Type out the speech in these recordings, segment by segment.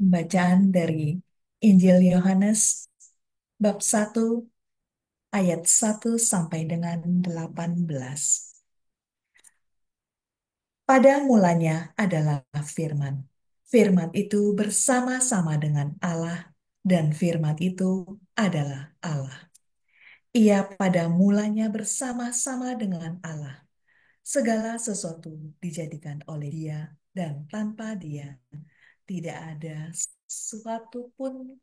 Bacaan dari Injil Yohanes bab 1 ayat 1 sampai dengan 18. Pada mulanya adalah firman. Firman itu bersama-sama dengan Allah dan firman itu adalah Allah. Ia pada mulanya bersama-sama dengan Allah. Segala sesuatu dijadikan oleh Dia dan tanpa Dia tidak ada sesuatu pun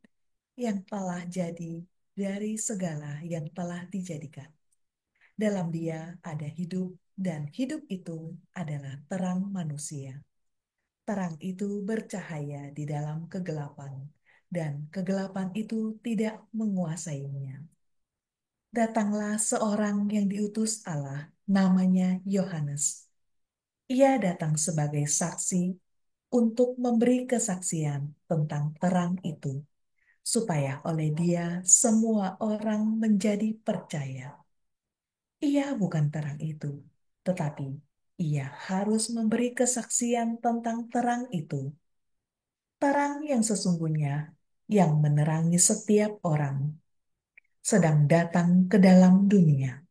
yang telah jadi dari segala yang telah dijadikan. Dalam Dia ada hidup, dan hidup itu adalah terang manusia. Terang itu bercahaya di dalam kegelapan, dan kegelapan itu tidak menguasainya. Datanglah seorang yang diutus Allah, namanya Yohanes. Ia datang sebagai saksi untuk memberi kesaksian tentang terang itu, supaya oleh dia semua orang menjadi percaya. Ia bukan terang itu, tetapi ia harus memberi kesaksian tentang terang itu. Terang yang sesungguhnya yang menerangi setiap orang sedang datang ke dalam dunia.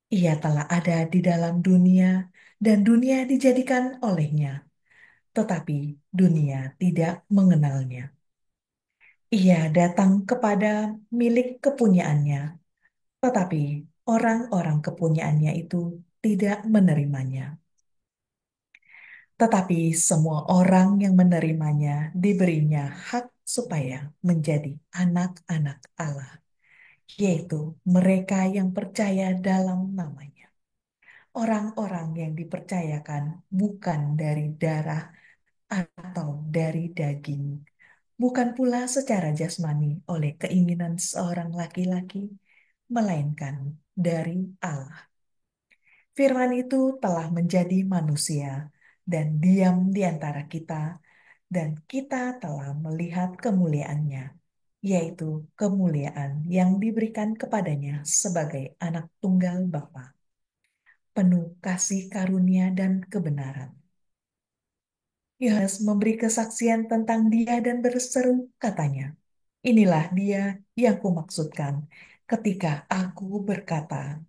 Ia telah ada di dalam dunia dan dunia dijadikan olehnya, tetapi dunia tidak mengenalnya. Ia datang kepada milik kepunyaannya, tetapi orang-orang kepunyaannya itu tidak menerimanya. Tetapi semua orang yang menerimanya diberinya hak supaya menjadi anak-anak Allah, yaitu mereka yang percaya dalam namanya. Orang-orang yang dipercayakan bukan dari darah atau dari daging, bukan pula secara jasmani oleh keinginan seorang laki-laki, melainkan dari Allah. Firman itu telah menjadi manusia dan diam di antara kita, dan kita telah melihat kemuliaannya, yaitu kemuliaan yang diberikan kepadanya sebagai anak tunggal Bapa, penuh kasih karunia dan kebenaran. Yohanes memberi kesaksian tentang dia dan berseru katanya, "Inilah dia yang kumaksudkan ketika aku berkata,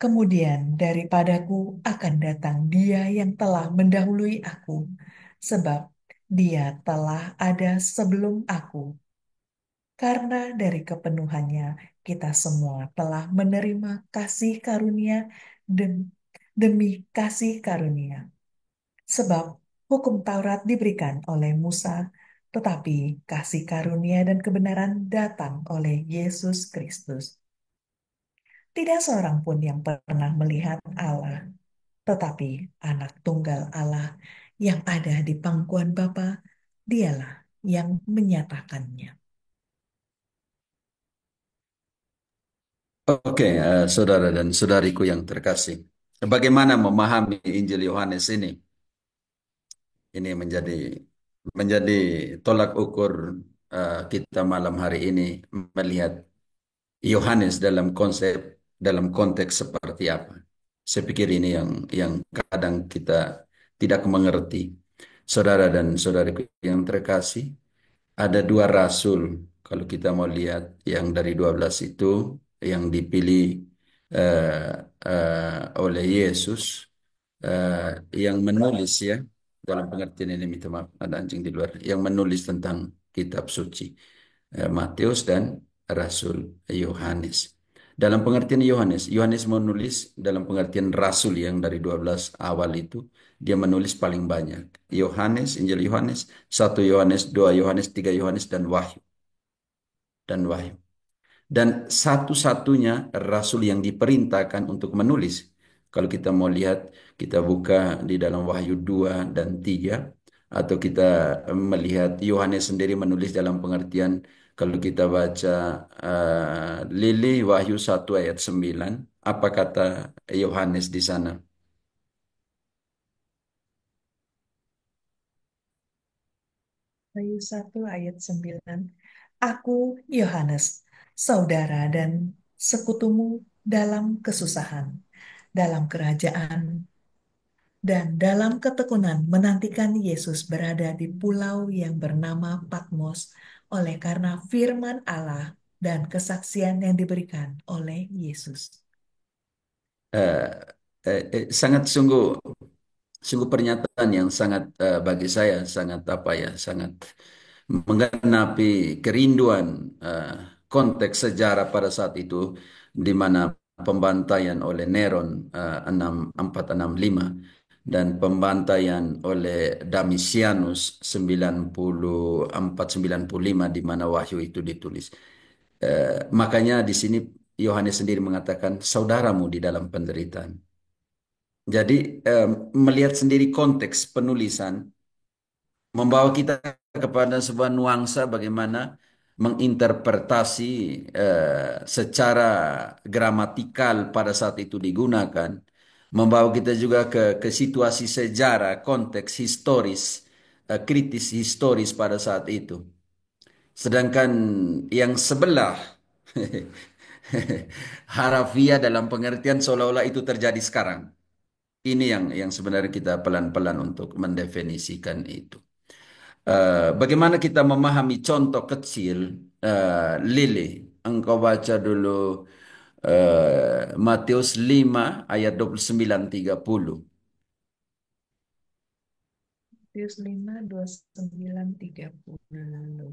kemudian daripadaku akan datang dia yang telah mendahului aku, sebab dia telah ada sebelum aku. Karena dari kepenuhannya kita semua telah menerima kasih karunia demi kasih karunia. Sebab hukum Taurat diberikan oleh Musa, tetapi kasih karunia dan kebenaran datang oleh Yesus Kristus. Tidak seorang pun yang pernah melihat Allah, tetapi anak tunggal Allah yang ada di pangkuan Bapa, dialah yang menyatakannya." Oke, saudara dan saudariku yang terkasih. Bagaimana memahami Injil Yohanes ini? Ini menjadi tolak ukur kita malam hari ini melihat Yohanes dalam konteks seperti apa. Saya pikir ini yang kadang kita tidak mengerti. Saudara dan saudariku yang terkasih, ada dua rasul. Kalau kita mau lihat yang dari 12 itu yang dipilih eh, oleh Yesus, yang menulis ya, dalam pengertian ini minta maaf ada anjing di luar, yang menulis tentang kitab suci, Matius dan Rasul Yohanes. Dalam pengertian Yohanes menulis dalam pengertian rasul yang dari 12 awal itu, dia menulis paling banyak. Injil Yohanes, 1 Yohanes, 2 Yohanes, 3 Yohanes, dan Wahyu. Dan satu-satunya rasul yang diperintahkan untuk menulis. Kalau kita mau lihat, kita buka di dalam Wahyu 2 dan 3, atau kita melihat Yohanes sendiri menulis dalam pengertian, kalau kita baca Lili Wahyu 1 ayat 9, apa kata Yohanes di sana? Wahyu 1 ayat 9. Aku, Yohanes, saudara dan sekutumu dalam kesusahan, dalam kerajaan dan dalam ketekunan menantikan Yesus berada di pulau yang bernama Patmos oleh karena firman Allah dan kesaksian yang diberikan oleh Yesus. Eh, Sangat sungguh sungguh pernyataan yang sangat bagi saya sangat apa ya sangat menggenapi kerinduan eh, konteks sejarah pada saat itu di mana pembantaian oleh Neron 465 dan pembantaian oleh Domitianus 94-95 di mana wahyu itu ditulis. Makanya di sini Yohanes sendiri mengatakan saudaramu di dalam penderitaan. Jadi melihat sendiri konteks penulisan membawa kita kepada sebuah nuansa bagaimana menginterpretasi secara gramatikal pada saat itu digunakan, membawa kita juga ke situasi sejarah, konteks historis, kritis historis pada saat itu. Sedangkan yang sebelah harafiah dalam pengertian seolah-olah itu terjadi sekarang. Ini yang sebenarnya kita pelan-pelan untuk mendefinisikan itu. Bagaimana kita memahami contoh kecil Lili? Engkau baca dulu Matius 5 ayat 29-30. Matius 5, 29, 30.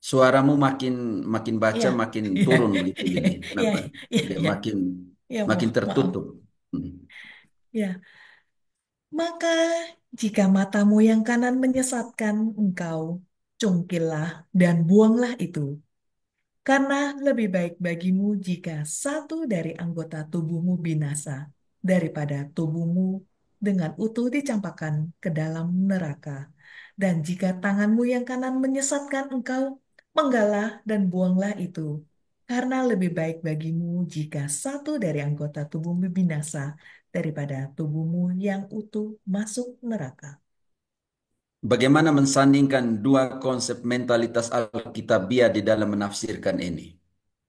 Suaramu makin makin baca Iya, makin iya, turun begitu iya, Lili. iya, Kenapa? iya, Ya, iya, makin iya, makin maaf. tertutup. Hmm. Ya, maka jika matamu yang kanan menyesatkan engkau, cungkillah dan buanglah itu. Karena lebih baik bagimu jika satu dari anggota tubuhmu binasa daripada tubuhmu dengan utuh dicampakkan ke dalam neraka. Dan jika tanganmu yang kanan menyesatkan engkau, penggalah dan buanglah itu. Karena lebih baik bagimu jika satu dari anggota tubuhmu binasa daripada tubuhmu yang utuh masuk neraka. Bagaimana mensandingkan dua konsep mentalitas Alkitabiah di dalam menafsirkan ini?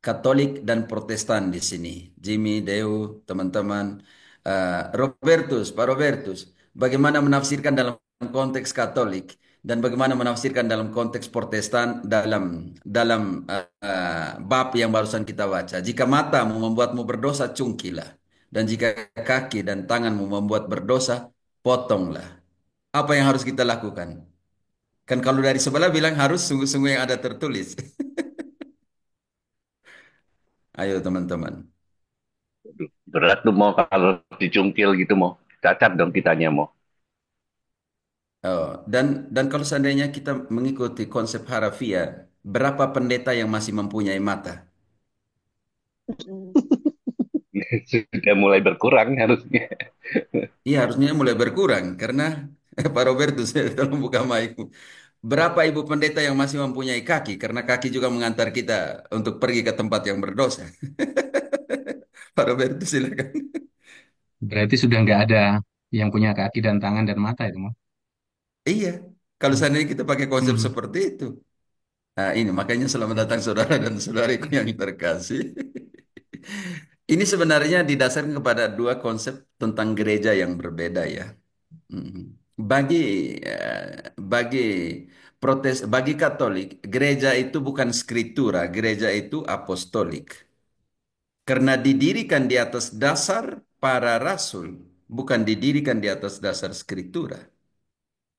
Katolik dan Protestan di sini. Jimmy, Deo, teman-teman, Robertus, Pak Robertus, bagaimana menafsirkan dalam konteks Katolik dan bagaimana menafsirkan dalam konteks Protestan dalam bab yang barusan kita baca. Jika matamu membuatmu berdosa, cungkilah. Dan jika kaki dan tanganmu membuat berdosa, potonglah. Apa yang harus kita lakukan? Kan kalau dari sebelah bilang harus sungguh-sungguh yang ada tertulis. Ayo teman-teman. Berat tuh mau kalau dicungkil gitu mau. Cacat dong kitanya mau. Oh, dan kalau seandainya kita mengikuti konsep harafiah, berapa pendeta yang masih mempunyai mata? Sudah mulai berkurang harusnya. Iya, harusnya mulai berkurang karena Pak Robertus, tolong buka mic. Berapa ibu pendeta yang masih mempunyai kaki? Karena kaki juga mengantar kita untuk pergi ke tempat yang berdosa. Pak Robertus silakan. Berarti sudah nggak ada yang punya kaki dan tangan dan mata itu, Mas. Iya, kalau seandainya kita pakai konsep Hmm. seperti itu. Nah, ini makanya selamat datang saudara dan saudariku yang terkasih. Ini sebenarnya didasarkan kepada dua konsep tentang gereja yang berbeda ya. Mhm. Bagi bagi bagi Katolik, gereja itu bukan skriptura, gereja itu apostolik. Karena didirikan di atas dasar para rasul, bukan didirikan di atas dasar skriptura.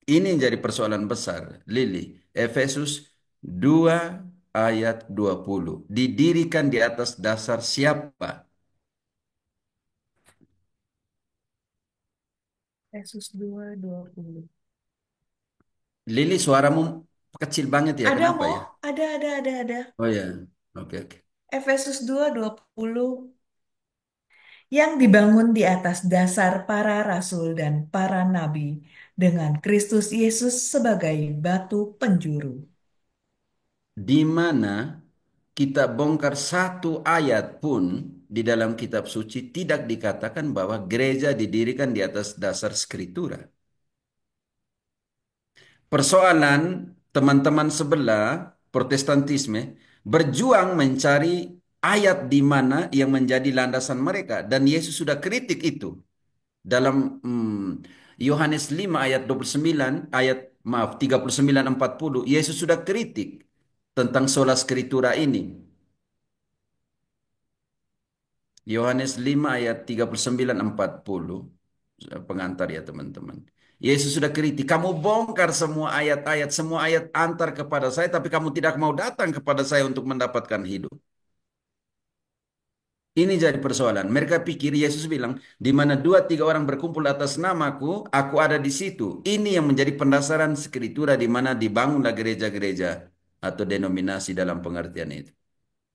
Ini yang jadi persoalan besar, Lili. Efesus 2 ayat 20. Didirikan di atas dasar siapa? Yesus 2, 20. Lili, suaramu kecil banget ya, Ada kenapa mau? ya? Ada. Oh ya, oke oke. Efesus 2, 20. Yang dibangun di atas dasar para rasul dan para nabi dengan Kristus Yesus sebagai batu penjuru. Di mana kita bongkar satu ayat pun di dalam kitab suci tidak dikatakan bahwa gereja didirikan di atas dasar skriptura. Persoalan teman-teman sebelah Protestantisme berjuang mencari ayat di mana yang menjadi landasan mereka dan Yesus sudah kritik itu. Dalam Yohanes 5 ayat 29, ayat maaf 39 40, Yesus sudah kritik tentang sola scriptura ini. Yohanes 5 ayat 39 40. Pengantar ya teman-teman. Yesus sudah kritik, kamu bongkar semua ayat-ayat, semua ayat antar kepada saya, tapi kamu tidak mau datang kepada saya untuk mendapatkan hidup. Ini jadi persoalan. Mereka pikir Yesus bilang, di mana dua tiga orang berkumpul atas namaku, aku ada di situ. Ini yang menjadi pendasaran skriptura di mana dibangunlah gereja-gereja atau denominasi dalam pengertian itu.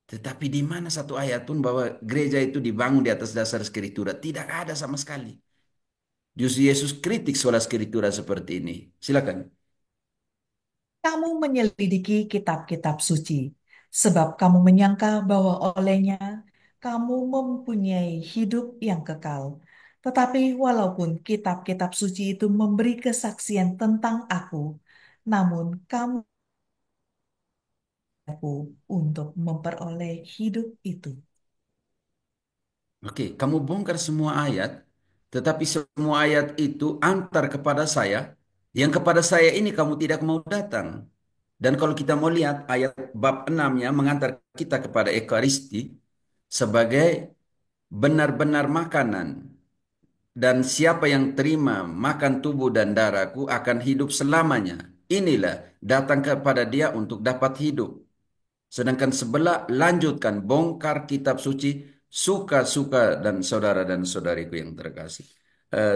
Tetapi di mana satu ayat pun bahwa gereja itu dibangun di atas dasar skriptura? Tidak ada sama sekali. Justru Yesus kritik soal skriptura seperti ini. Silakan. Kamu menyelidiki kitab-kitab suci, sebab kamu menyangka bahwa olehnya kamu mempunyai hidup yang kekal. Tetapi walaupun kitab-kitab suci itu memberi kesaksian tentang aku, namun kamu aku untuk memperoleh hidup itu. Oke, kamu bongkar semua ayat, tetapi semua ayat itu antar kepada saya, yang kepada saya ini kamu tidak mau datang. Dan kalau kita mau lihat ayat bab 6-nya mengantar kita kepada Ekaristi sebagai benar-benar makanan. Dan siapa yang terima makan tubuh dan darahku akan hidup selamanya. Inilah datang kepada dia untuk dapat hidup. Sedangkan sebelah lanjutkan bongkar kitab suci suka-suka dan saudara dan saudariku yang terkasih.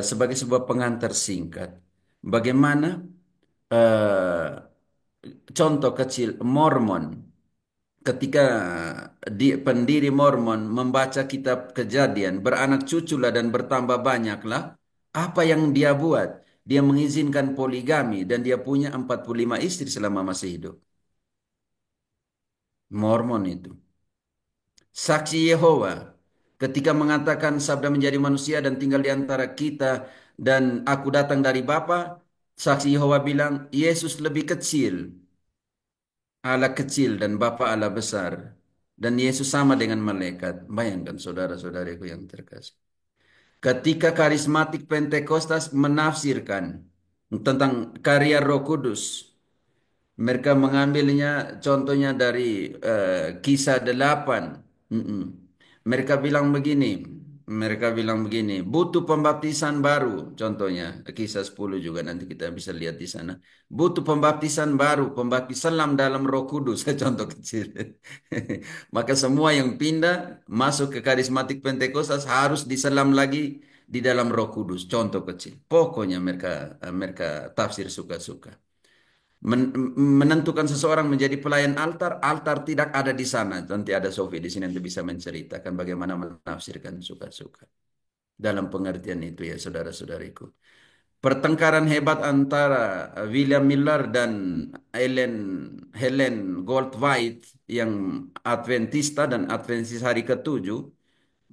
Sebagai sebuah pengantar singkat. Bagaimana eh, contoh kecil Mormon ketika pendiri Mormon membaca kitab Kejadian, beranak cuculah dan bertambah banyaklah, apa yang dia buat? Dia mengizinkan poligami dan dia punya 45 istri selama masih hidup. Mormon itu. Saksi Yehova ketika mengatakan sabda menjadi manusia dan tinggal di antara kita dan aku datang dari Bapa, saksi Yehova bilang Yesus lebih kecil. Allah kecil dan Bapa Allah besar. Dan Yesus sama dengan malaikat. Bayangkan saudara-saudariku yang terkasih. Ketika karismatik Pentekostas menafsirkan tentang karya Roh Kudus, mereka mengambilnya contohnya dari kisah 8. Mm-mm. Mereka bilang begini, butuh pembaptisan baru. Contohnya kisah 10 juga nanti kita bisa lihat di sana. Butuh pembaptisan baru, pembaptisan selam dalam Roh Kudus. Contoh kecil. Maka semua yang pindah masuk ke karismatik Pentekostas harus diselam lagi di dalam Roh Kudus. Contoh kecil. Pokoknya mereka tafsir suka-suka menentukan seseorang menjadi pelayan altar, altar tidak ada di sana. Nanti ada Sofi di sini yang bisa menceritakan bagaimana menafsirkan suka-suka. Dalam pengertian itu ya saudara-saudariku. Pertengkaran hebat antara William Miller dan Helen Goldwhite yang Adventista dan Adventis hari ketujuh.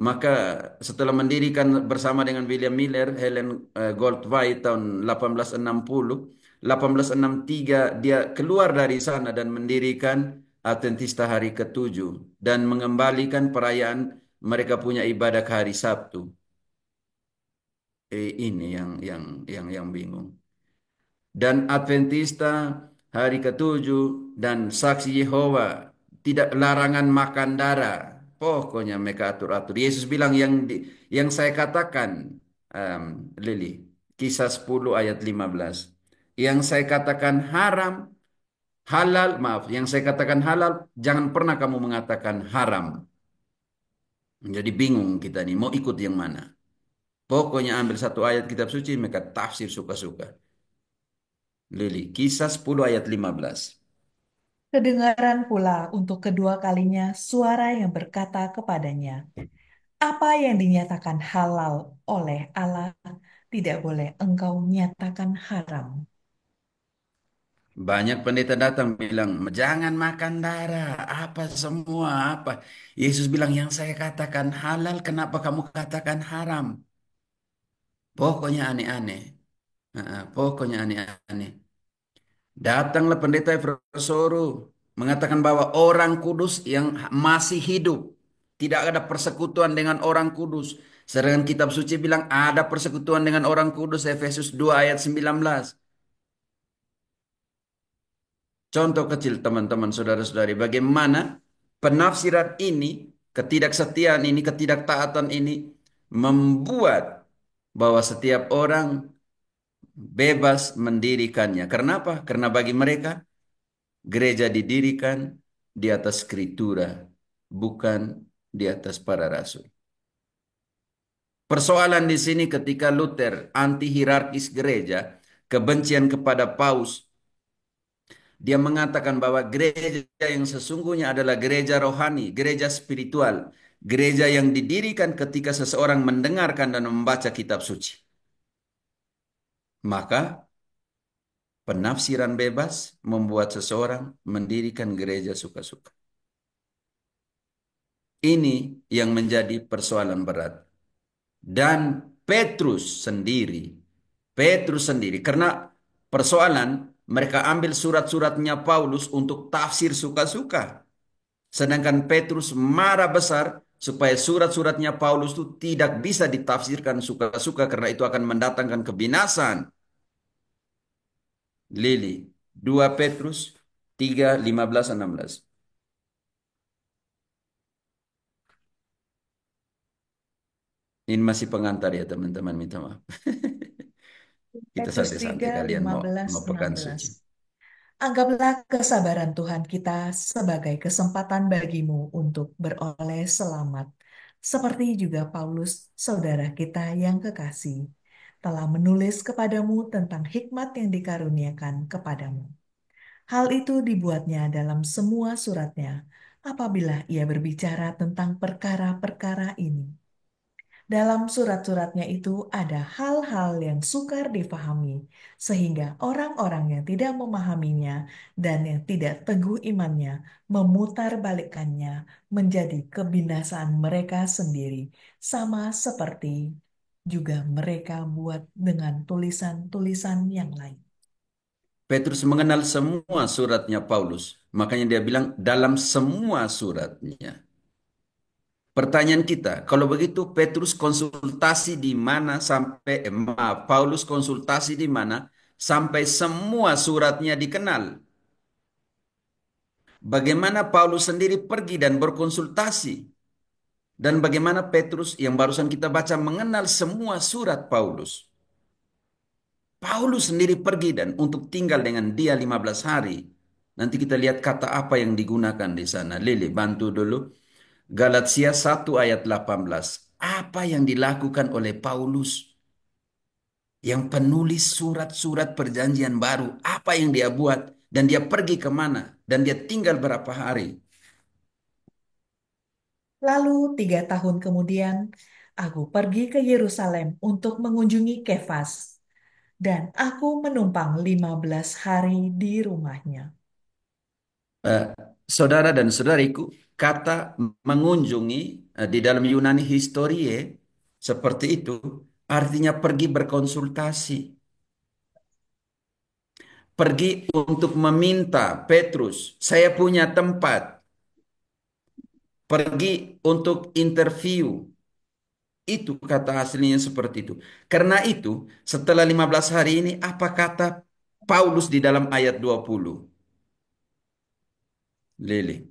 Maka setelah mendirikan bersama dengan William Miller, Helen Goldwhite tahun 1860, 1863 dia keluar dari sana dan mendirikan Adventista hari ketujuh dan mengembalikan perayaan mereka punya ibadah ke hari Sabtu. Ini yang bingung. Dan Adventista hari ketujuh dan saksi Yehova tidak larangan makan darah. Pokoknya mereka atur-atur. Yesus bilang yang saya katakan, Lili, kisah 10 ayat 15. Yang saya katakan haram, halal, maaf, yang saya katakan halal, jangan pernah kamu mengatakan haram. Jadi bingung kita nih, mau ikut yang mana? Pokoknya ambil satu ayat kitab suci, mereka tafsir suka-suka. Lili, kisah 10 ayat 15. Kedengaran pula untuk kedua kalinya suara yang berkata kepadanya, apa yang dinyatakan halal oleh Allah tidak boleh engkau nyatakan haram. Banyak pendeta datang bilang, jangan makan darah, apa semua, apa. Yesus bilang, yang saya katakan halal, kenapa kamu katakan haram? Pokoknya aneh-aneh. Pokoknya aneh-aneh. Datanglah pendeta Efrosoro mengatakan bahwa orang kudus yang masih hidup. Tidak ada persekutuan dengan orang kudus. Sedangkan kitab suci bilang ada persekutuan dengan orang kudus, Efesus 2 ayat 19. Contoh kecil teman-teman, saudara-saudari, bagaimana penafsiran ini, ketidaksetiaan ini, ketidaktaatan ini membuat bahwa setiap orang bebas mendirikannya. Kenapa? Karena bagi mereka gereja didirikan di atas skriptura, bukan di atas para rasul. Persoalan di sini ketika Luther anti hierarkis gereja, kebencian kepada paus, dia mengatakan bahwa gereja yang sesungguhnya adalah gereja rohani, gereja spiritual, gereja yang didirikan ketika seseorang mendengarkan dan membaca kitab suci. Maka penafsiran bebas membuat seseorang mendirikan gereja suka-suka. Ini yang menjadi persoalan berat. Dan Petrus sendiri, karena persoalan mereka ambil surat-suratnya Paulus untuk tafsir suka-suka. Sedangkan Petrus marah besar supaya surat-suratnya Paulus itu tidak bisa ditafsirkan suka-suka karena itu akan mendatangkan kebinasan. Lili, 2 Petrus 3, 15, 16. Ini masih pengantar ya teman-teman, minta maaf. Kita Petrus santai-santai 3, kalian mau 15, mau pekan 16. suci. Anggaplah kesabaran Tuhan kita sebagai kesempatan bagimu untuk beroleh selamat, seperti juga Paulus, saudara kita yang kekasih, telah menulis kepadamu tentang hikmat yang dikaruniakan kepadamu. Hal itu dibuatnya dalam semua suratnya apabila ia berbicara tentang perkara-perkara ini. Dalam surat-suratnya itu ada hal-hal yang sukar difahami, sehingga orang-orang yang tidak memahaminya dan yang tidak teguh imannya memutarbalikkannya menjadi kebinasaan mereka sendiri, sama seperti juga mereka buat dengan tulisan-tulisan yang lain. Petrus mengenal semua suratnya Paulus. Makanya dia bilang dalam semua suratnya. Pertanyaan kita, kalau begitu Petrus konsultasi di mana sampai, Paulus konsultasi di mana sampai semua suratnya dikenal. Bagaimana Paulus sendiri pergi dan berkonsultasi. Dan bagaimana Petrus yang barusan kita baca mengenal semua surat Paulus. Paulus sendiri pergi dan untuk tinggal dengan dia 15 hari. Nanti kita lihat kata apa yang digunakan di sana. Lili, bantu dulu. Galatia 1 ayat 18. Apa yang dilakukan oleh Paulus? Yang penulis surat-surat perjanjian baru. Apa yang dia buat? Dan dia pergi kemana? Dan dia tinggal berapa hari? Lalu 3 tahun kemudian, aku pergi ke Yerusalem untuk mengunjungi Kefas, dan aku menumpang 15 hari di rumahnya. Eh, Saudara dan saudariku, kata mengunjungi di dalam Yunani historie seperti itu artinya pergi berkonsultasi. Pergi untuk meminta Petrus, saya punya tempat. Pergi untuk interview. Itu kata aslinya seperti itu. Karena itu, setelah 15 hari ini, apa kata Paulus di dalam ayat 20? Lili.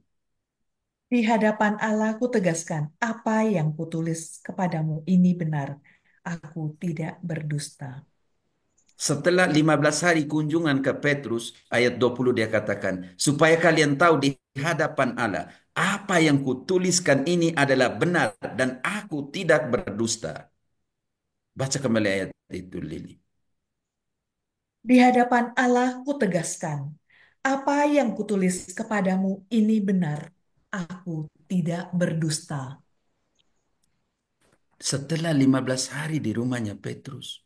Di hadapan Allah kutegaskan, apa yang kutulis kepadamu ini benar. Aku tidak berdusta. Setelah 15 hari kunjungan ke Petrus, ayat 20 dia katakan, supaya kalian tahu di hadapan Allah, apa yang kutuliskan ini adalah benar dan aku tidak berdusta. Baca kembali ayat itu, Lili. Di hadapan Allah kutegaskan, apa yang kutulis kepadamu ini benar. Aku tidak berdusta. Setelah 15 hari di rumahnya Petrus,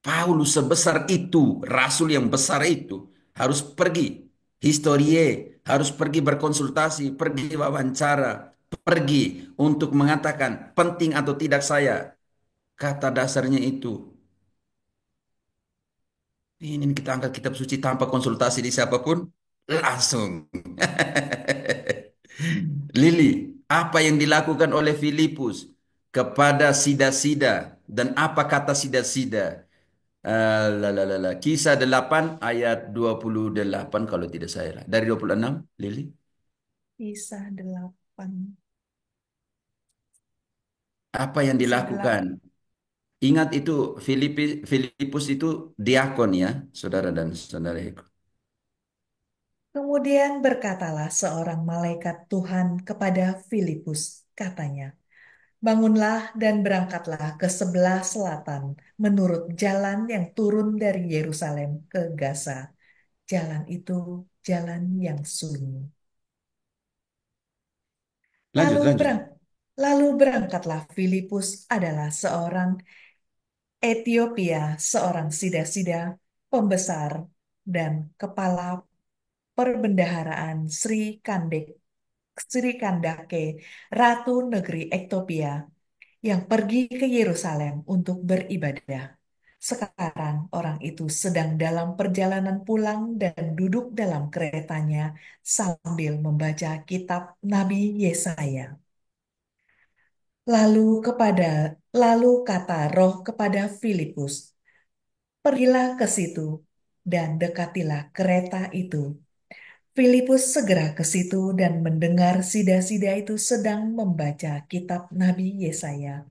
Paulus sebesar itu, rasul yang besar itu, harus pergi. Historie, harus pergi berkonsultasi, pergi wawancara, pergi untuk mengatakan penting atau tidak saya. Kata dasarnya itu. Ini kita angkat kitab suci tanpa konsultasi di siapapun, langsung. Lili, apa yang dilakukan oleh Filipus? kepada sida-sida. Dan apa kata sida-sida? Kisah 8 ayat 28 kalau tidak salah. Dari 26, Lili. Kisah 8. Apa yang Kisah dilakukan? 8. Ingat itu Filipus itu diakon ya, saudara dan saudariku. Kemudian berkatalah seorang malaikat Tuhan kepada Filipus, katanya, bangunlah dan berangkatlah ke sebelah selatan menurut jalan yang turun dari Yerusalem ke Gaza. Jalan itu jalan yang sunyi. Lanjut, Lalu lanjut. berang, lalu berangkatlah Filipus adalah seorang Etiopia, seorang sida-sida, pembesar, dan kepala perbendaharaan Sri Kandake, Ratu Negeri Ethiopia, yang pergi ke Yerusalem untuk beribadah. Sekarang orang itu sedang dalam perjalanan pulang dan duduk dalam keretanya sambil membaca kitab Nabi Yesaya. Lalu lalu kata Roh kepada Filipus, pergilah ke situ dan dekatilah kereta itu. Filipus segera ke situ dan mendengar sida-sida itu sedang membaca kitab Nabi Yesaya.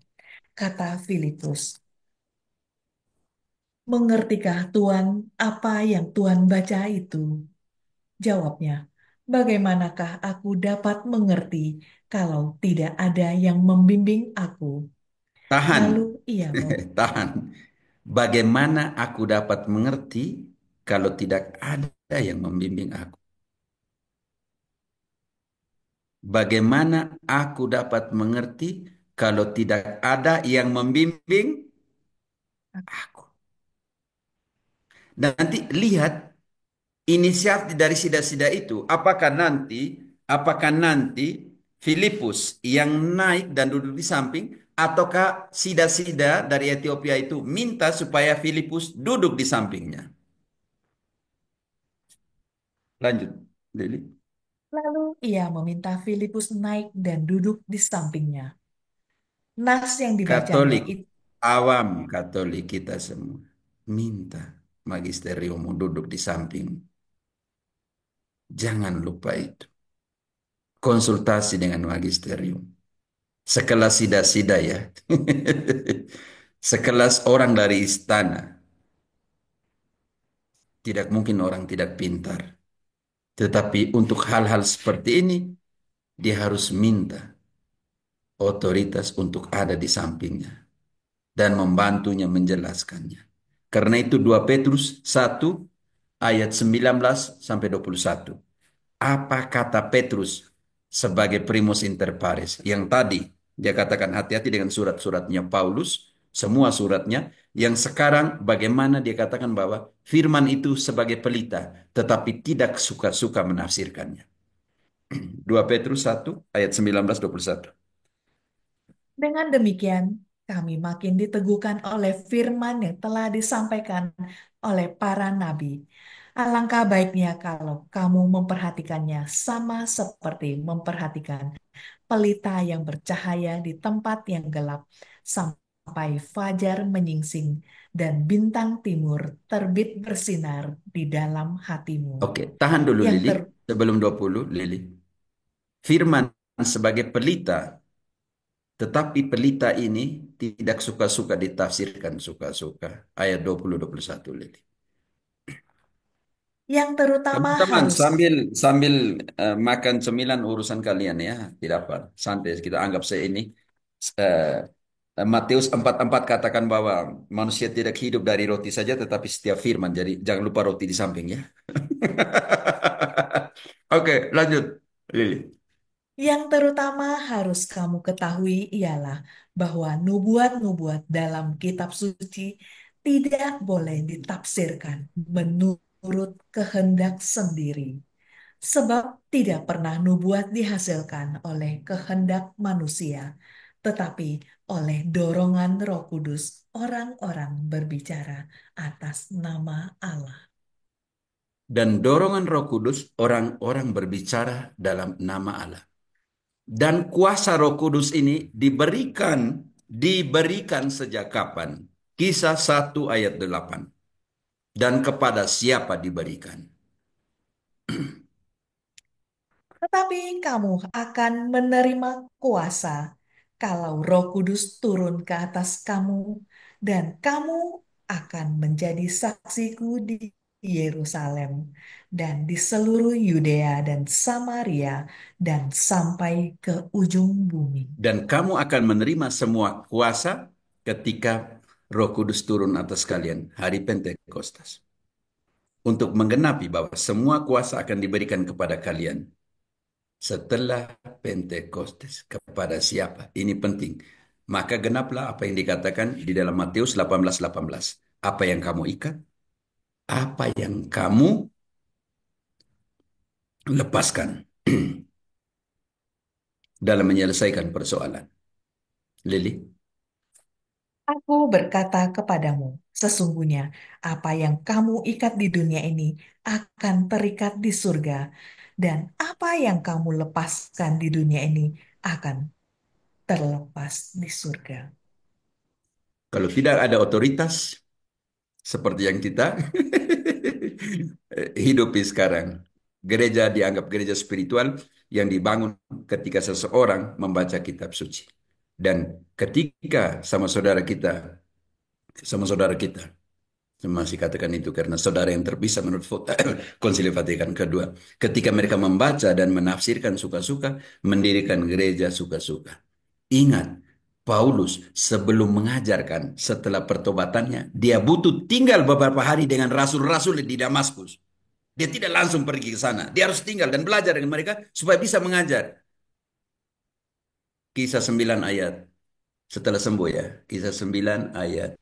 Kata Filipus, mengertikah Tuhan apa yang Tuhan baca itu? Jawabnya, bagaimanakah aku dapat mengerti kalau tidak ada yang membimbing aku? Tahan, Lalu ia tahan. Bagaimana aku dapat mengerti kalau tidak ada yang membimbing aku? Bagaimana aku dapat mengerti kalau tidak ada yang membimbing aku? Dan nanti lihat inisiatif dari sida-sida itu, apakah nanti Filipus yang naik dan duduk di samping, ataukah sida-sida dari Ethiopia itu minta supaya Filipus duduk di sampingnya? Lanjut, Lili. Lalu ia meminta Filipus naik dan duduk di sampingnya. Nas yang dibacanya Katolik, itu awam Katolik kita semua minta magisterium duduk di samping. Jangan lupa itu. Konsultasi dengan magisterium. Sekelas sida-sida ya. Sekelas orang dari istana. Tidak mungkin orang tidak pintar. Tetapi untuk hal-hal seperti ini, dia harus minta otoritas untuk ada di sampingnya dan membantunya menjelaskannya. Karena itu 2 Petrus 1 ayat 19 sampai 21. Apa kata Petrus sebagai primus inter pares? Yang tadi dia katakan hati-hati dengan surat-suratnya Paulus, semua suratnya. Yang sekarang bagaimana dia katakan bahwa firman itu sebagai pelita, tetapi tidak suka-suka menafsirkannya. 2 Petrus 1 ayat 19-21. dengan demikian kami makin diteguhkan oleh firman yang telah disampaikan oleh para nabi. Alangkah baiknya kalau kamu memperhatikannya sama seperti memperhatikan pelita yang bercahaya di tempat yang gelap sampai fajar menyingsing dan bintang timur terbit bersinar di dalam hatimu. Oke, tahan dulu Yang Lili. ter Sebelum 20, Lili. Firman sebagai pelita, tetapi pelita ini tidak suka-suka ditafsirkan suka-suka. Ayat 20-21, Lili. yang terutama Teman-teman, harus sambil makan cemilan urusan kalian ya, tidak apa, santai kita anggap saya ini. Matius 4:4 katakan bahwa manusia tidak hidup dari roti saja, tetapi setiap firman. Jadi jangan lupa roti di samping ya. Oke, lanjut, Lili. Yang terutama harus kamu ketahui ialah bahwa nubuat-nubuat dalam kitab suci tidak boleh ditafsirkan menurut kehendak sendiri. Sebab tidak pernah nubuat dihasilkan oleh kehendak manusia, tetapi oleh dorongan Roh Kudus orang-orang berbicara atas nama Allah. Dan dorongan Roh Kudus orang-orang berbicara dalam nama Allah. Dan kuasa Roh Kudus ini diberikan diberikan sejak kapan? Kisah 1 ayat 8. Dan kepada siapa diberikan? Tetapi kamu akan menerima kuasa kalau Roh Kudus turun ke atas kamu, dan kamu akan menjadi saksiku di Yerusalem dan di seluruh Yudea dan Samaria dan sampai ke ujung bumi. Dan kamu akan menerima semua kuasa ketika Roh Kudus turun atas kalian, hari Pentekostas. Untuk menggenapi bahwa semua kuasa akan diberikan kepada kalian setelah Pentekostes. Kepada siapa? Ini penting. Maka genaplah apa yang dikatakan di dalam Matius 18:18. Apa yang kamu ikat, apa yang kamu lepaskan dalam menyelesaikan persoalan. Lili, Aku berkata kepadamu, sesungguhnya apa yang kamu ikat di dunia ini akan terikat di surga, dan apa yang kamu lepaskan di dunia ini akan terlepas di surga. kalau tidak ada otoritas seperti yang kita hidupi sekarang, gereja dianggap gereja spiritual yang dibangun ketika seseorang membaca kitab suci. Dan ketika sama saudara kita, saya masih katakan itu karena saudara yang terpisah menurut Konsili Vatikan kedua. Ketika mereka membaca dan menafsirkan suka-suka, mendirikan gereja suka-suka. Ingat, Paulus sebelum mengajarkan setelah pertobatannya, dia butuh tinggal beberapa hari dengan rasul-rasul di Damaskus. Dia tidak langsung pergi ke sana. Dia harus tinggal dan belajar dengan mereka supaya bisa mengajar. Kisah 9 ayat. Setelah sembuh ya. Kisah 9 ayat.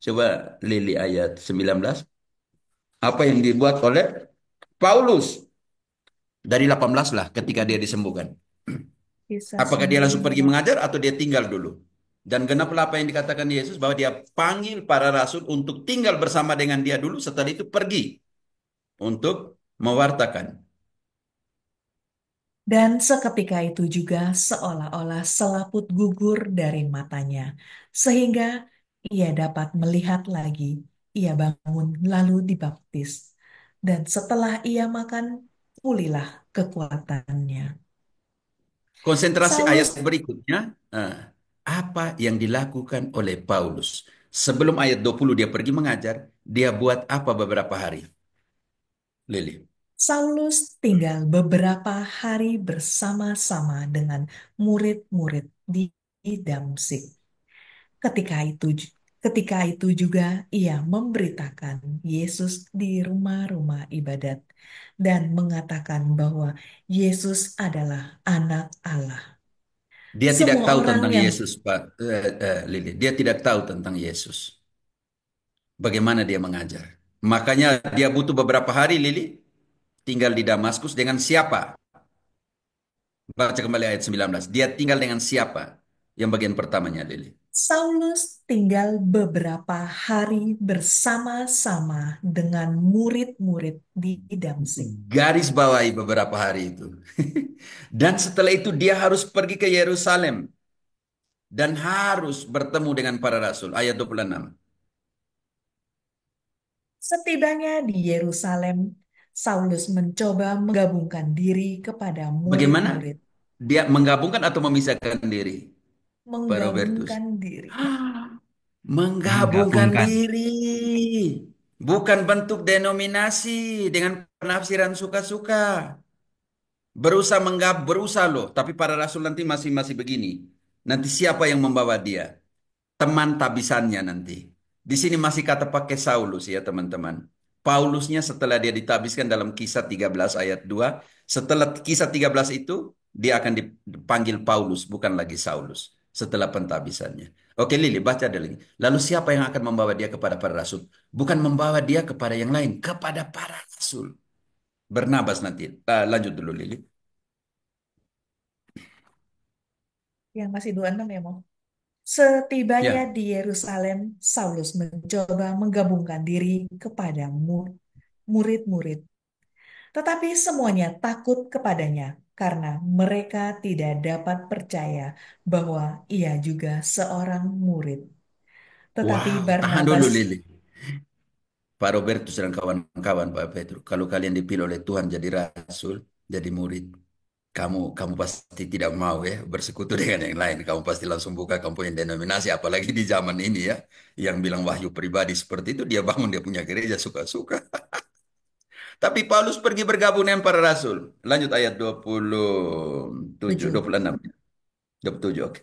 Coba Lili ayat 19. Apa yang dibuat oleh Paulus. Dari 18 lah ketika dia disembuhkan. Kisah Apakah dia langsung pergi 19. mengajar atau dia tinggal dulu? Dan genaplah apa yang dikatakan Yesus bahwa dia panggil para rasul untuk tinggal bersama dengan dia dulu, setelah itu pergi untuk mewartakan. Dan seketika itu juga seolah-olah selaput gugur dari matanya, sehingga ia dapat melihat lagi. Ia bangun lalu dibaptis. Dan setelah ia makan, pulihlah kekuatannya. Konsentrasi ayat Saulus, berikutnya, apa yang dilakukan oleh Paulus? Sebelum ayat 20 dia pergi mengajar, dia buat apa beberapa hari? Lili. Saulus tinggal beberapa hari bersama-sama dengan murid-murid di Damsik. Ketika itu, ketika itu juga ia memberitakan Yesus di rumah-rumah ibadat dan mengatakan bahwa Yesus adalah Anak Allah. Dia tidak Semua tahu orang tentang yang Yesus, Pak Lili. Dia tidak tahu tentang Yesus. Bagaimana dia mengajar? Makanya dia butuh beberapa hari, Lili, tinggal di Damaskus dengan siapa? Baca kembali ayat 19. Dia tinggal dengan siapa? Yang bagian pertamanya, Lili. Saulus tinggal beberapa hari bersama-sama dengan murid-murid di Damsik. Garis bawahi beberapa hari itu. Dan setelah itu dia harus pergi ke Yerusalem. Dan harus bertemu dengan para rasul. Ayat 26. Setibanya di Yerusalem, Saulus mencoba menggabungkan diri kepada Bagaimana? murid-murid, Dia menggabungkan atau memisahkan diri? Pak Robertus. menggabungkan diri. Menggabungkan Menggabungkan. diri. Bukan bentuk denominasi dengan penafsiran suka-suka. Berusaha loh, tapi para rasul nanti masih begini. Nanti siapa yang membawa dia? Teman tabisannya nanti. Di sini masih kata pakai Saulus ya teman-teman. Paulusnya setelah dia ditabiskan dalam kisah 13 ayat 2. Setelah kisah 13 itu, dia akan dipanggil Paulus, bukan lagi Saulus. Setelah pentabisannya. Oke Lili, baca ada lagi. Lalu siapa yang akan membawa dia kepada para rasul? Bukan membawa dia kepada yang lain, kepada para rasul. Bernabas nanti. Lanjut dulu Lili. Yang masih 26 ya, Mo. Setibanya Ya. di Yerusalem, Saulus mencoba menggabungkan diri kepada murid-murid. Tetapi semuanya takut kepadanya karena mereka tidak dapat percaya bahwa ia juga seorang murid. Tetapi Wow, tahan dulu Barnabas, Lili. Pak Robertus dan kawan-kawan Pak Petrus, kalau kalian dipilih oleh Tuhan jadi rasul, jadi murid, kamu pasti tidak mau ya bersekutu dengan yang lain. Kamu pasti langsung buka kamu punya denominasi, apalagi di zaman ini ya, yang bilang wahyu pribadi seperti itu, dia bangun dia punya gereja suka-suka. Tapi Paulus pergi bergabung dengan para rasul. Lanjut ayat 27, 7. 26. 27, oke.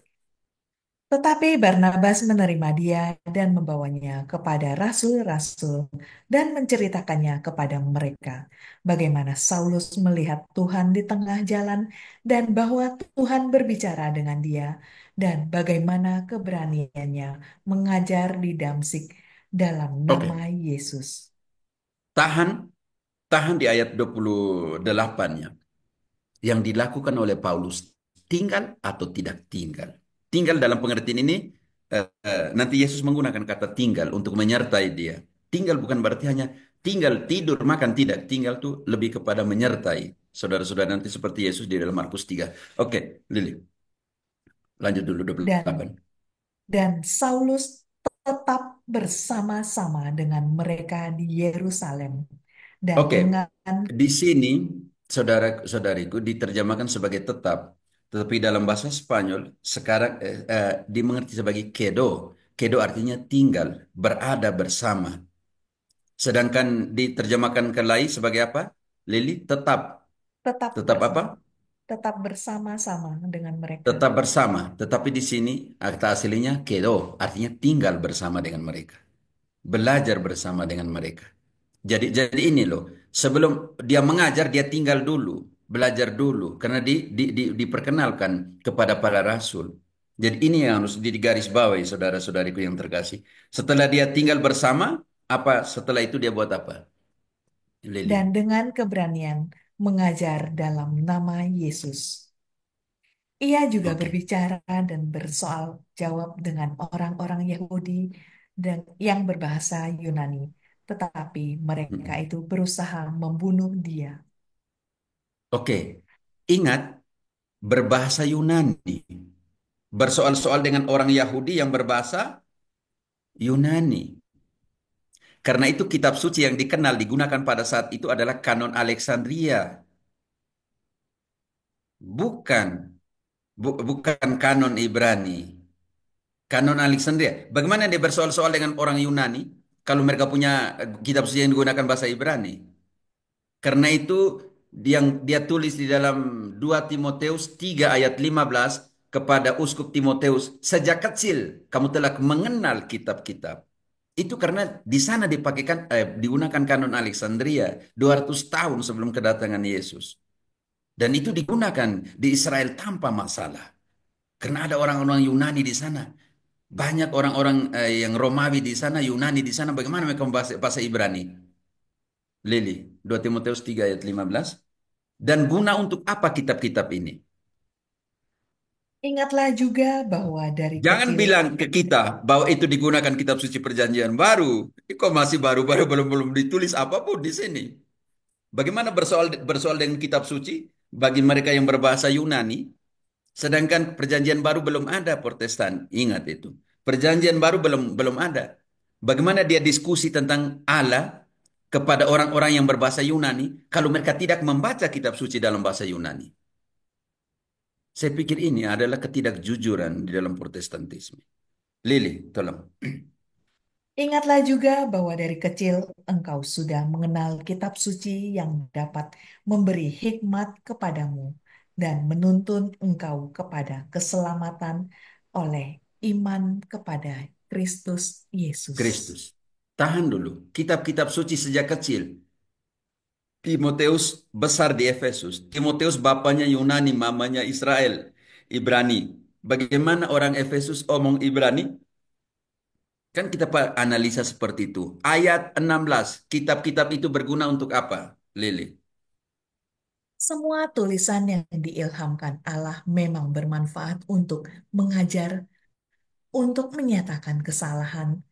Tetapi Barnabas menerima dia dan membawanya kepada rasul-rasul dan menceritakannya kepada mereka bagaimana Saulus melihat Tuhan di tengah jalan dan bahwa Tuhan berbicara dengan dia dan bagaimana keberaniannya mengajar di Damsik dalam nama Oke, Yesus. tahan, tahan di ayat 28-nya. Yang dilakukan oleh Paulus tinggal atau tidak tinggal. Tinggal dalam pengertian ini, nanti Yesus menggunakan kata tinggal untuk menyertai dia. Tinggal bukan berarti hanya tinggal, tidur, makan, tidak. Tinggal tuh lebih kepada menyertai. Saudara-saudara nanti seperti Yesus di dalam Markus 3. Oke, Lili, lanjut dulu Dan 28. Saulus tetap bersama-sama dengan mereka di Yerusalem dan Oke, dengan di sini saudara-saudariku diterjemahkan sebagai tetap, tetapi dalam bahasa Spanyol sekarang dimengerti sebagai quedo. Quedo artinya tinggal, berada bersama. Sedangkan diterjemahkan ke lain sebagai apa? Lili, tetap. tetap Tetap apa? bersama, tetap bersama-sama dengan mereka. Tetap bersama. Tetapi di sini kata aslinya quedo, artinya tinggal bersama dengan mereka. Belajar bersama dengan mereka. Jadi ini loh, sebelum dia mengajar dia tinggal dulu, belajar dulu karena diperkenalkan kepada para rasul. Jadi ini yang harus digarisbawahi saudara-saudariku yang terkasih. Setelah dia tinggal bersama, apa setelah itu dia buat apa? Dan Lili. dengan keberanian mengajar dalam nama Yesus. Ia juga Oke. berbicara dan bersoal jawab dengan orang-orang Yahudi dan yang berbahasa Yunani. Tetapi mereka Mm-mm. itu berusaha membunuh dia. Oke. Ingat berbahasa Yunani. Bersoal-soal dengan orang Yahudi yang berbahasa Yunani. Karena itu kitab suci yang dikenal digunakan pada saat itu adalah Kanon Alexandria. Bukan, bukan kanon Ibrani. Kanon Alexandria. Bagaimana dia bersoal-soal dengan orang Yunani kalau mereka punya kitab suci yang digunakan bahasa Ibrani? Karena itu yang dia tulis di dalam 2 Timoteus 3 ayat 15 kepada Uskup Timoteus, sejak kecil kamu telah mengenal kitab-kitab. Itu karena di sana digunakan kanon Alexandria 200 tahun sebelum kedatangan Yesus. Dan itu digunakan di Israel tanpa masalah. Karena ada orang-orang Yunani di sana. Banyak orang-orang yang Romawi di sana, Yunani di sana. Bagaimana mereka membahas bahasa Ibrani? Lili, 2 Timoteus 3 ayat 15. Dan guna untuk apa kitab-kitab ini? Ingatlah juga bahwa dari Jangan kecil bilang ke kita bahwa itu digunakan kitab suci perjanjian baru. Kok masih baru-baru belum ditulis apapun di sini. Bagaimana bersoal dengan kitab suci bagi mereka yang berbahasa Yunani? Sedangkan perjanjian baru belum ada Protestan. Ingat itu. Perjanjian baru belum ada. Bagaimana dia diskusi tentang Allah kepada orang-orang yang berbahasa Yunani kalau mereka tidak membaca kitab suci dalam bahasa Yunani? Saya pikir ini adalah ketidakjujuran di dalam Protestantisme. Lili, tolong. Ingatlah juga bahwa dari kecil engkau sudah mengenal kitab suci yang dapat memberi hikmat kepadamu dan menuntun engkau kepada keselamatan oleh iman kepada Kristus Yesus. Kristus. Tahan dulu. Kitab-kitab suci sejak kecil. Timoteus besar di Efesus. Timoteus bapaknya Yunani, mamanya Israel, Ibrani. Bagaimana orang Efesus omong Ibrani? Kan kita analisa seperti itu. Ayat 16, kitab-kitab itu berguna untuk apa, Lili? Semua tulisan yang diilhamkan Allah memang bermanfaat untuk mengajar, untuk menyatakan kesalahan,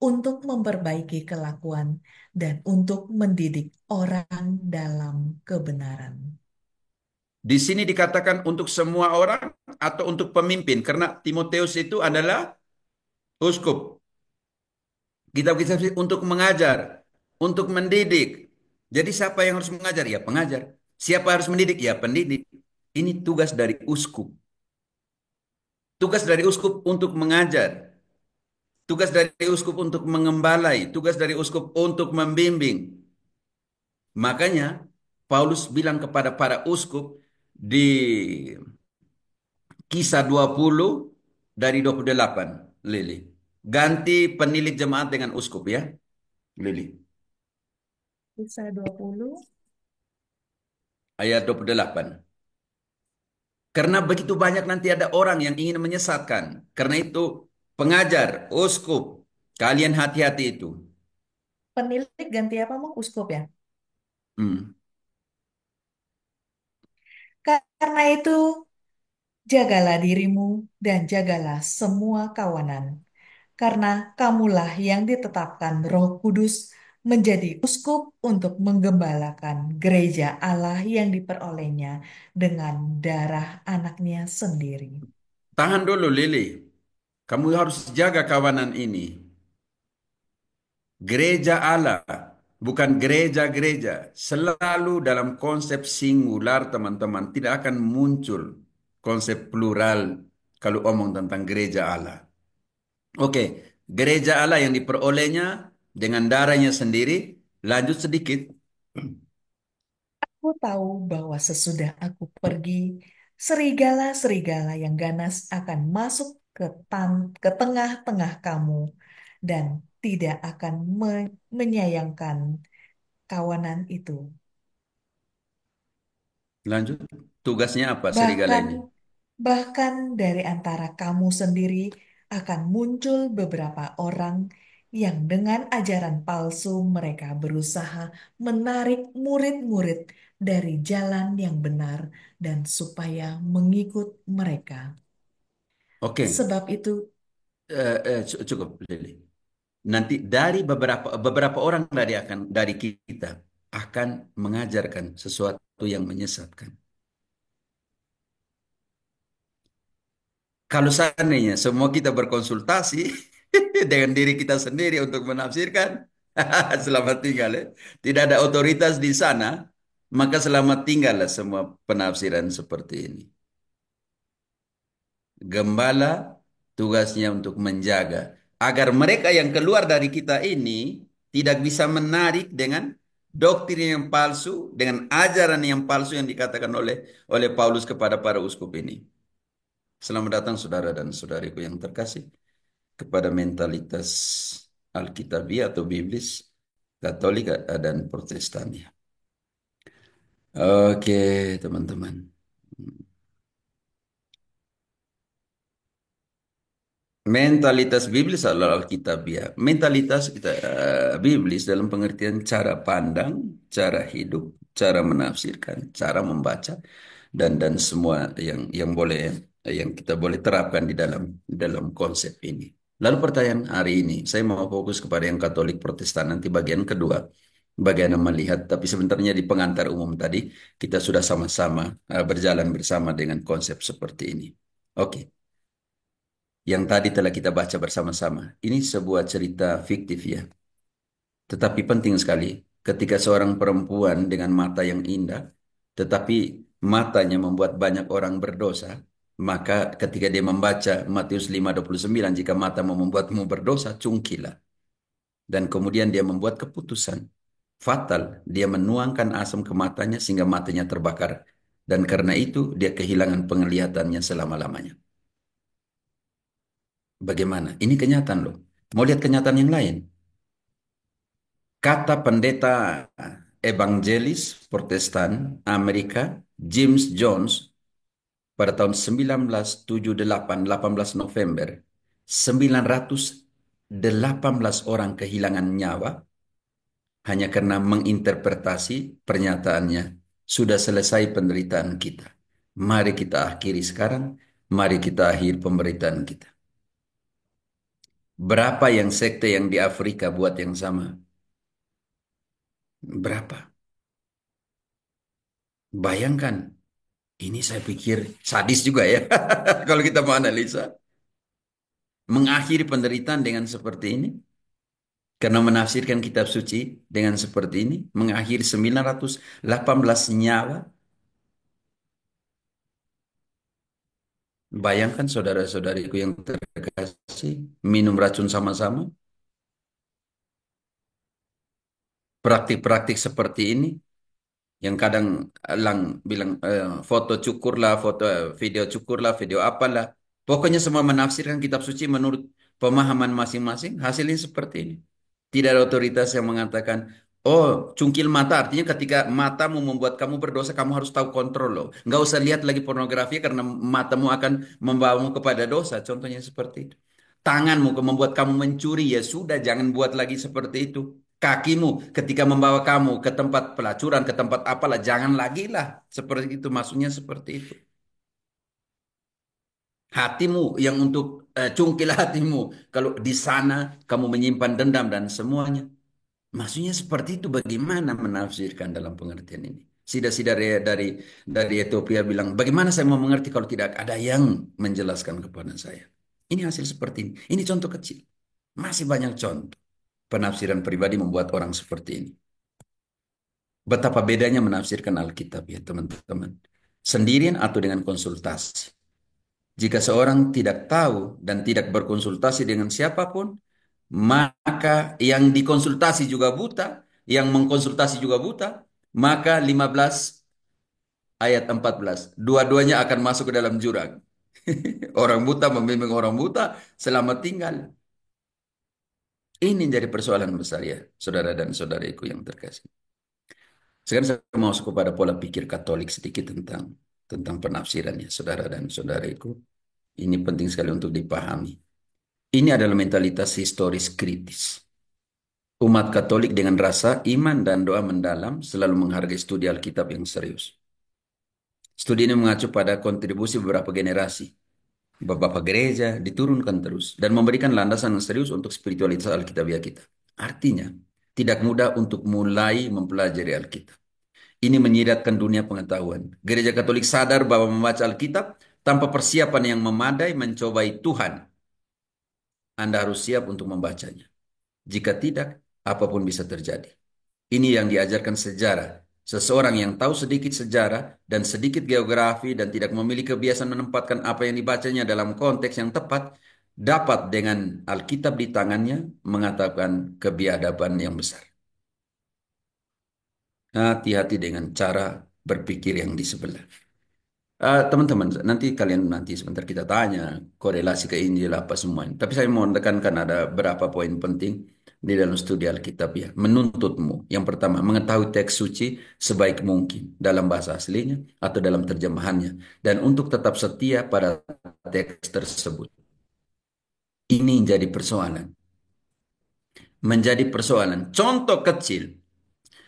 untuk memperbaiki kelakuan, dan untuk mendidik orang dalam kebenaran. Di sini dikatakan untuk semua orang atau untuk pemimpin, karena Timotius itu adalah uskup. Kita bisa untuk mengajar, untuk mendidik. Jadi siapa yang harus mengajar? Ya pengajar. Siapa harus mendidik? Ya pendidik. Ini tugas dari uskup. Tugas dari uskup untuk mengajar. Tugas dari uskup untuk mengembalai. Tugas dari uskup untuk membimbing. Makanya Paulus bilang kepada para uskup di Kisah 20 dari 28, Lili. Ganti penilik jemaat dengan uskup ya, Lili. Kisah 20. Ayat 28. Karena begitu banyak nanti ada orang yang ingin menyesatkan. Karena itu pengajar, uskup, kalian hati-hati itu. Penilik ganti apa, Mang? Uskup ya? Hmm. Karena itu, jagalah dirimu dan jagalah semua kawanan. Karena kamulah yang ditetapkan Roh Kudus menjadi uskup untuk menggembalakan gereja Allah yang diperolehnya dengan darah anaknya sendiri. Tahan dulu, Lili. Kamu harus jaga kawanan ini. Gereja Allah, bukan gereja-gereja. Selalu dalam konsep singular, teman-teman. Tidak akan muncul konsep plural kalau omong tentang gereja Allah. Oke, gereja Allah yang diperolehnya dengan darahnya sendiri. Lanjut sedikit. Aku tahu bahwa sesudah aku pergi, serigala-serigala yang ganas akan masuk ke tengah-tengah kamu dan tidak akan menyayangkan kawanan itu. Lanjut. Tugasnya apa serigala Bahkan ini? bahkan dari antara kamu sendiri akan muncul beberapa orang yang dengan ajaran palsu mereka berusaha menarik murid-murid dari jalan yang benar dan supaya mengikut mereka. Oke, Sebab itu, cukup, Lili. Nanti dari beberapa orang dari kita akan mengajarkan sesuatu yang menyesatkan. Kalau seandainya semua kita berkonsultasi dengan diri kita sendiri untuk menafsirkan, selamat tinggal ya. Tidak ada otoritas di sana, maka selamat tinggallah semua penafsiran seperti ini. Gembala tugasnya untuk menjaga agar mereka yang keluar dari kita ini tidak bisa menarik dengan doktrin yang palsu, dengan ajaran yang palsu yang dikatakan oleh Paulus kepada para uskup ini. Selamat datang saudara dan saudariku yang terkasih kepada mentalitas Alkitabiah atau Biblis, Katolik dan Protestan ya. Oke, teman-teman. Mentalitas Biblis adalah Alkitabiah. Mentalitas kita Biblis dalam pengertian cara pandang, cara hidup, cara menafsirkan, cara membaca dan semua yang kita boleh terapkan di dalam konsep ini. Lalu pertanyaan hari ini, saya mau fokus kepada yang Katolik Protestan nanti bagian kedua. Bagaimana melihat, tapi sebenarnya di pengantar umum tadi kita sudah sama-sama berjalan bersama dengan konsep seperti ini. Oke. Yang tadi telah kita baca bersama-sama. Ini sebuah cerita fiktif ya. Tetapi penting sekali ketika seorang perempuan dengan mata yang indah, tetapi matanya membuat banyak orang berdosa, maka ketika dia membaca Matius 5:29, jika matamu membuatmu berdosa, cungkilah. Dan kemudian dia membuat keputusan. Fatal, dia menuangkan asam ke matanya sehingga matanya terbakar. Dan karena itu dia kehilangan penglihatannya selama-lamanya. Bagaimana? Ini kenyataan loh. Mau lihat kenyataan yang lain? Kata pendeta evangelis Protestan Amerika James Jones pada tahun 1978, 18 November, 918 orang kehilangan nyawa hanya karena menginterpretasi pernyataannya. Sudah selesai penderitaan kita. Mari kita akhiri sekarang. Mari kita akhiri pemberitaan kita. Berapa yang sekte yang di Afrika buat yang sama? Berapa? Bayangkan, Ini saya pikir sadis juga ya. Kalau kita mau analisa. Mengakhiri penderitaan dengan seperti ini. Karena menafsirkan kitab suci dengan seperti ini. Mengakhiri 918 nyawa. Bayangkan saudara-saudariku yang terkasih. Minum racun sama-sama. Praktik-praktik seperti ini. Yang kadang lang bilang foto cukur lah, foto video cukur lah, video apalah. Pokoknya semua menafsirkan kitab suci menurut pemahaman masing-masing. Hasilnya seperti ini. Tidak ada otoritas yang mengatakan, oh cungkil mata artinya ketika matamu membuat kamu berdosa, kamu harus tahu kontrol loh. Nggak usah lihat lagi pornografi karena matamu akan membawamu kepada dosa. Contohnya seperti itu. Tanganmu membuat kamu mencuri, ya sudah jangan buat lagi seperti itu. Kakimu ketika membawa kamu ke tempat pelacuran, ke tempat apalah, jangan lagi lah. Seperti itu, maksudnya seperti itu. Hatimu yang untuk cungkil hatimu. Kalau di sana kamu menyimpan dendam dan semuanya. Maksudnya seperti itu, bagaimana menafsirkan dalam pengertian ini? Sida-sida dari Ethiopia bilang, bagaimana saya mau mengerti kalau tidak ada yang menjelaskan kepada saya? Ini hasil seperti ini. Ini contoh kecil. Masih banyak contoh. Penafsiran pribadi membuat orang seperti ini. Betapa bedanya menafsirkan Alkitab ya teman-teman. Sendirian atau dengan konsultasi. Jika seorang tidak tahu dan tidak berkonsultasi dengan siapapun, maka yang dikonsultasi juga buta, yang mengkonsultasi juga buta, maka 15 ayat 14, dua-duanya akan masuk ke dalam jurang. Orang buta membimbing orang buta, selamat tinggal. Ini jadi persoalan besar ya, saudara dan saudariku yang terkasih. Sekarang saya mau masuk kepada pola pikir Katolik sedikit tentang penafsirannya, saudara dan saudariku. Ini penting sekali untuk dipahami. Ini adalah mentalitas historis kritis. Umat Katolik dengan rasa iman dan doa mendalam selalu menghargai studi Alkitab yang serius. Studi ini mengacu pada kontribusi beberapa generasi. Bapak-bapak gereja diturunkan terus dan memberikan landasan yang serius untuk spiritualitas Alkitabiah kita. Artinya, tidak mudah untuk mulai mempelajari Alkitab. Ini menyiratkan dunia pengetahuan. Gereja Katolik sadar bahwa membaca Alkitab tanpa persiapan yang memadai mencobai Tuhan. Anda harus siap untuk membacanya. Jika tidak, apapun bisa terjadi. Ini yang diajarkan sejarah. Seseorang yang tahu sedikit sejarah dan sedikit geografi dan tidak memiliki kebiasaan menempatkan apa yang dibacanya dalam konteks yang tepat, dapat dengan Alkitab di tangannya mengatakan kebiadaban yang besar. Hati-hati dengan cara berpikir yang di sebelah. Teman-teman, nanti sebentar kita tanya korelasi ke Injil apa semuanya. Tapi saya mau menekankan ada beberapa poin penting di dalam studi Alkitab ya. Menuntutmu, yang pertama, mengetahui teks suci sebaik mungkin dalam bahasa aslinya atau dalam terjemahannya. Dan untuk tetap setia pada teks tersebut. Ini menjadi persoalan. Menjadi persoalan. Contoh kecil,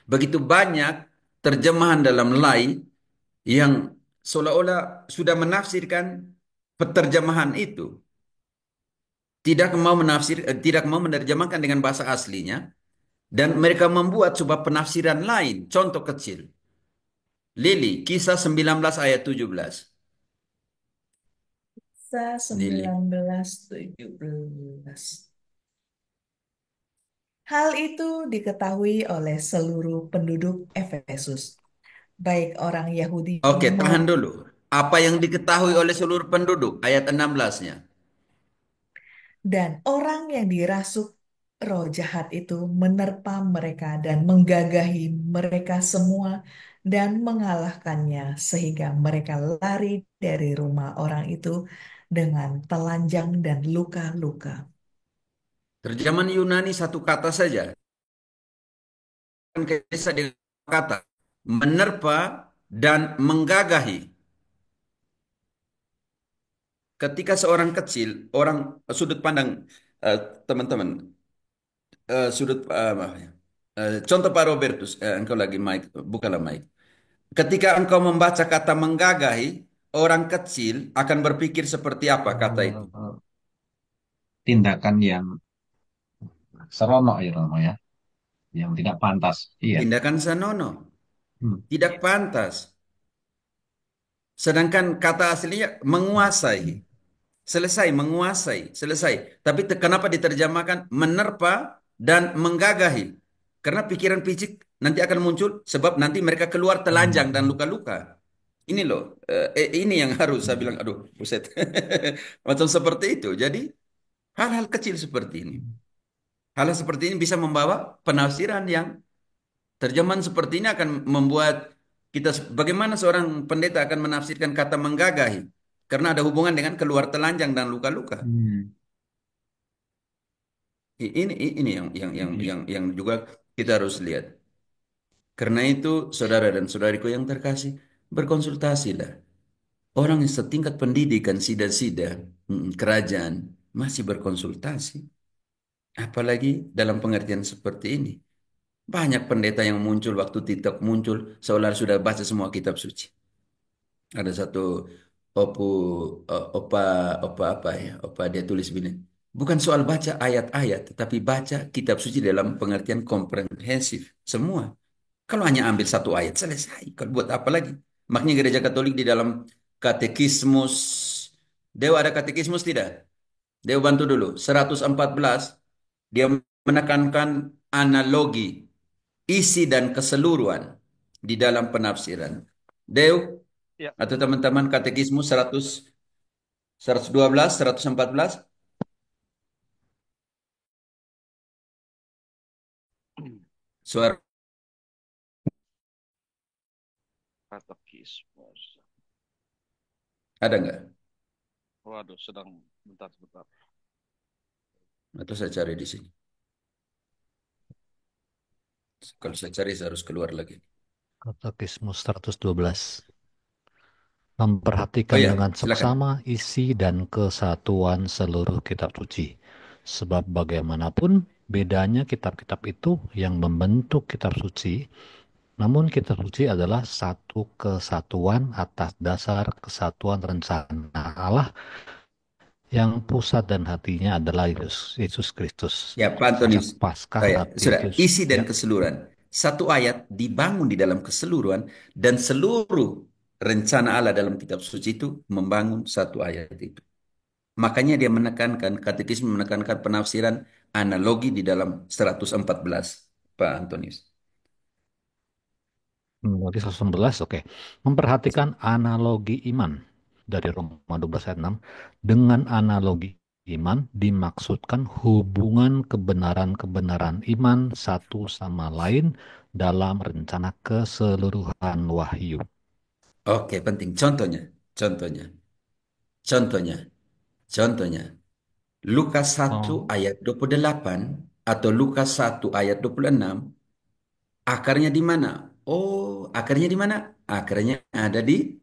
begitu banyak terjemahan dalam lai yang seolah-olah sudah menafsirkan penerjemahan itu, tidak mau menerjemahkan dengan bahasa aslinya, dan mereka membuat sebuah penafsiran lain. Contoh kecil, Lili, Kisah 19 ayat 17. Kisah Lili. 19:17. Hal itu diketahui oleh seluruh penduduk Efesus, baik orang Yahudi Oke, tahan maupun dulu. Apa yang diketahui oleh seluruh penduduk? Ayat 16-nya. dan orang yang dirasuk roh jahat itu menerpa mereka dan menggagahi mereka semua dan mengalahkannya sehingga mereka lari dari rumah orang itu dengan telanjang dan luka-luka. Terjemahan Yunani satu kata saja. Kisah dengan kata menerpa dan menggagahi. Ketika seorang kecil, orang sudut pandang eh, teman-teman, sudut contoh Pak Robertus, engkau lagi mic, bukalah mic. Ketika engkau membaca kata menggagahi, orang kecil akan berpikir seperti apa kata itu? Eh, Tindakan yang seronok ya Romo ya, yang tidak pantas. Iya. Tindakan senonoh, Hmm. tidak pantas. Sedangkan kata aslinya menguasai. Selesai, menguasai, selesai. Tapi kenapa diterjemahkan menerpa dan menggagahi? Karena pikiran picik nanti akan muncul sebab nanti mereka keluar telanjang dan Hmm. luka-luka. Ini loh, ini yang harus saya bilang, aduh, buset. Macam seperti itu. Jadi hal-hal kecil seperti ini. Hal-hal seperti ini bisa membawa penafsiran yang terjemahan seperti ini akan membuat kita, bagaimana seorang pendeta akan menafsirkan kata menggagahi. Karena ada hubungan dengan keluar telanjang dan luka-luka. Hmm. Ini Iya. yang juga kita harus lihat. Karena itu, saudara dan saudariku yang terkasih, berkonsultasilah. Orang yang setingkat pendidikan sida-sida kerajaan masih berkonsultasi. Apalagi dalam pengertian seperti ini. Banyak pendeta yang muncul waktu TikTok muncul seolah sudah baca semua kitab suci. Ada satu opu opa opa apa ya? Opa dia tulis begini. Bukan soal baca ayat-ayat, tetapi baca kitab suci dalam pengertian komprehensif semua. Kalau hanya ambil satu ayat selesai. Kalau buat apa lagi? Makanya gereja Katolik di dalam katekismus, Dewa ada katekismus tidak? Dewa bantu dulu. 114 dia menekankan analogi, isi dan keseluruhan di dalam penafsiran. Dew Ya, atau teman-teman katekismus 112, 114. Suara katekismus. ada nggak? Waduh, sedang bentar-bentar. Atau saya cari di sini. Kalau saya cari saya harus keluar lagi. Katekismus 112. Oh Memperhatikan ya, dengan silakan. seksama isi dan kesatuan seluruh kitab suci. Sebab bagaimanapun bedanya kitab-kitab itu yang membentuk kitab suci, namun kitab suci adalah satu kesatuan atas dasar kesatuan rencana Allah yang pusat dan hatinya adalah Yesus Kristus. Ya, Pak Sejak Antonius. Paskah Saya Nabi sudah Yesus. isi dan Ya, keseluruhan. Satu ayat dibangun di dalam keseluruhan dan seluruh rencana Allah dalam kitab suci itu membangun satu ayat itu. Makanya dia menekankan, katekisme menekankan penafsiran analogi di dalam 114, Pak Antonius. berarti 111, oke. Memperhatikan analogi iman dari Roma 12 ayat 6. Dengan analogi iman dimaksudkan hubungan kebenaran-kebenaran iman satu sama lain dalam rencana keseluruhan wahyu. Oke, penting. Contohnya, contohnya, contohnya. Lukas 1 Oh, ayat 28 atau Lukas 1 ayat 26, akarnya di mana? Oh, akarnya di mana? Akarnya ada di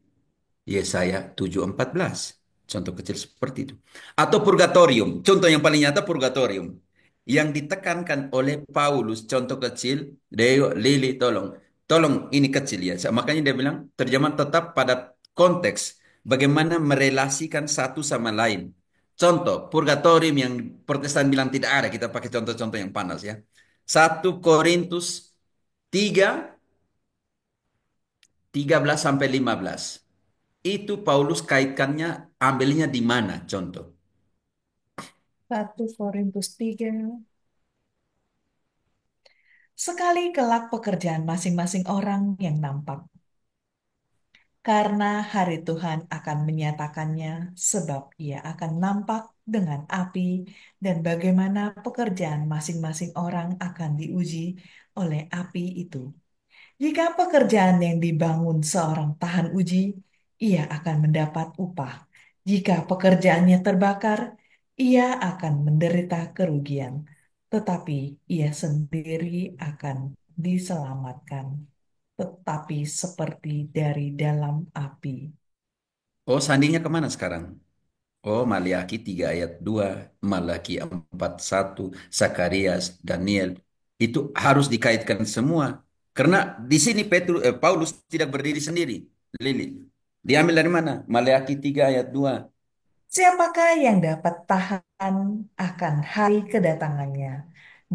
Yesaya 7:14. Contoh kecil seperti itu. Atau purgatorium. Contoh yang paling nyata purgatorium. Yang ditekankan oleh Paulus, contoh kecil, Deo, Lili, tolong. Tolong, ini kecil ya. Makanya dia bilang, terjemahan tetap pada konteks. Bagaimana merelasikan satu sama lain. Contoh, purgatorium yang Protestan bilang tidak ada. Kita pakai contoh-contoh yang panas ya. 1 Korintus 3, 13-15. Itu Paulus kaitkannya ambilnya di mana contoh? 1 Korintus 3. Sekali kelak pekerjaan masing-masing orang yang nampak. Karena hari Tuhan akan menyatakannya, sebab ia akan nampak dengan api, dan bagaimana pekerjaan masing-masing orang akan diuji oleh api itu. Jika pekerjaan yang dibangun seorang tahan uji, ia akan mendapat upah. Jika pekerjaannya terbakar, ia akan menderita kerugian, tetapi ia sendiri akan diselamatkan, tetapi seperti dari dalam api. Oh, sandinya kemana sekarang? Oh, Maliaki 3 ayat 2, Malaki 4:1, Zakarias, Daniel. Itu harus dikaitkan semua. Karena di sini Paulus tidak berdiri sendiri. Lili. Diambil dari mana? Maliaki 3 ayat 2. Siapakah yang dapat tahan akan hari kedatangannya?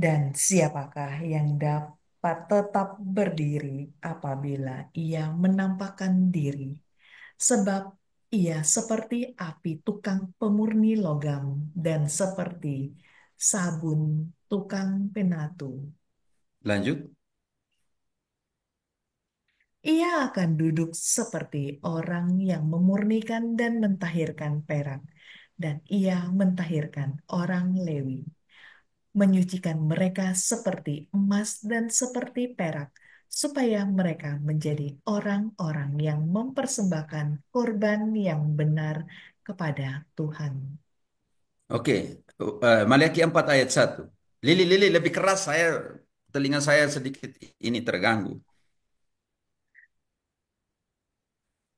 Dan siapakah yang dapat tetap berdiri apabila ia menampakkan diri? sebab ia seperti api tukang pemurni logam dan seperti sabun tukang penatu. Lanjut. Ia akan duduk seperti orang yang memurnikan dan mentahirkan perak, dan ia mentahirkan orang Lewi, menyucikan mereka seperti emas dan seperti perak, supaya mereka menjadi orang-orang yang mempersembahkan korban yang benar kepada Tuhan. Oke, Maliaki 4 ayat 1. Lili, lebih keras, telinga saya sedikit ini terganggu.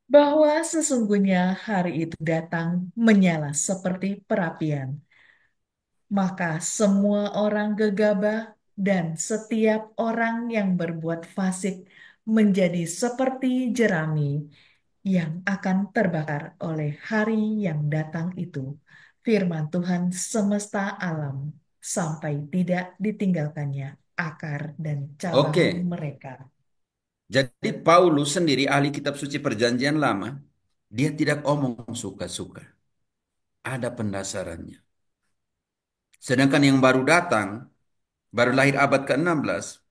Bahwa sesungguhnya hari itu datang menyala seperti perapian, maka semua orang gegabah dan setiap orang yang berbuat fasik menjadi seperti jerami yang akan terbakar oleh hari yang datang itu. Firman Tuhan semesta alam sampai tidak ditinggalkannya akar dan cabang Oke, mereka. jadi Paulus sendiri ahli kitab suci perjanjian lama, dia tidak omong suka-suka. Ada pendasarannya. Sedangkan yang baru datang, baru lahir abad ke-16,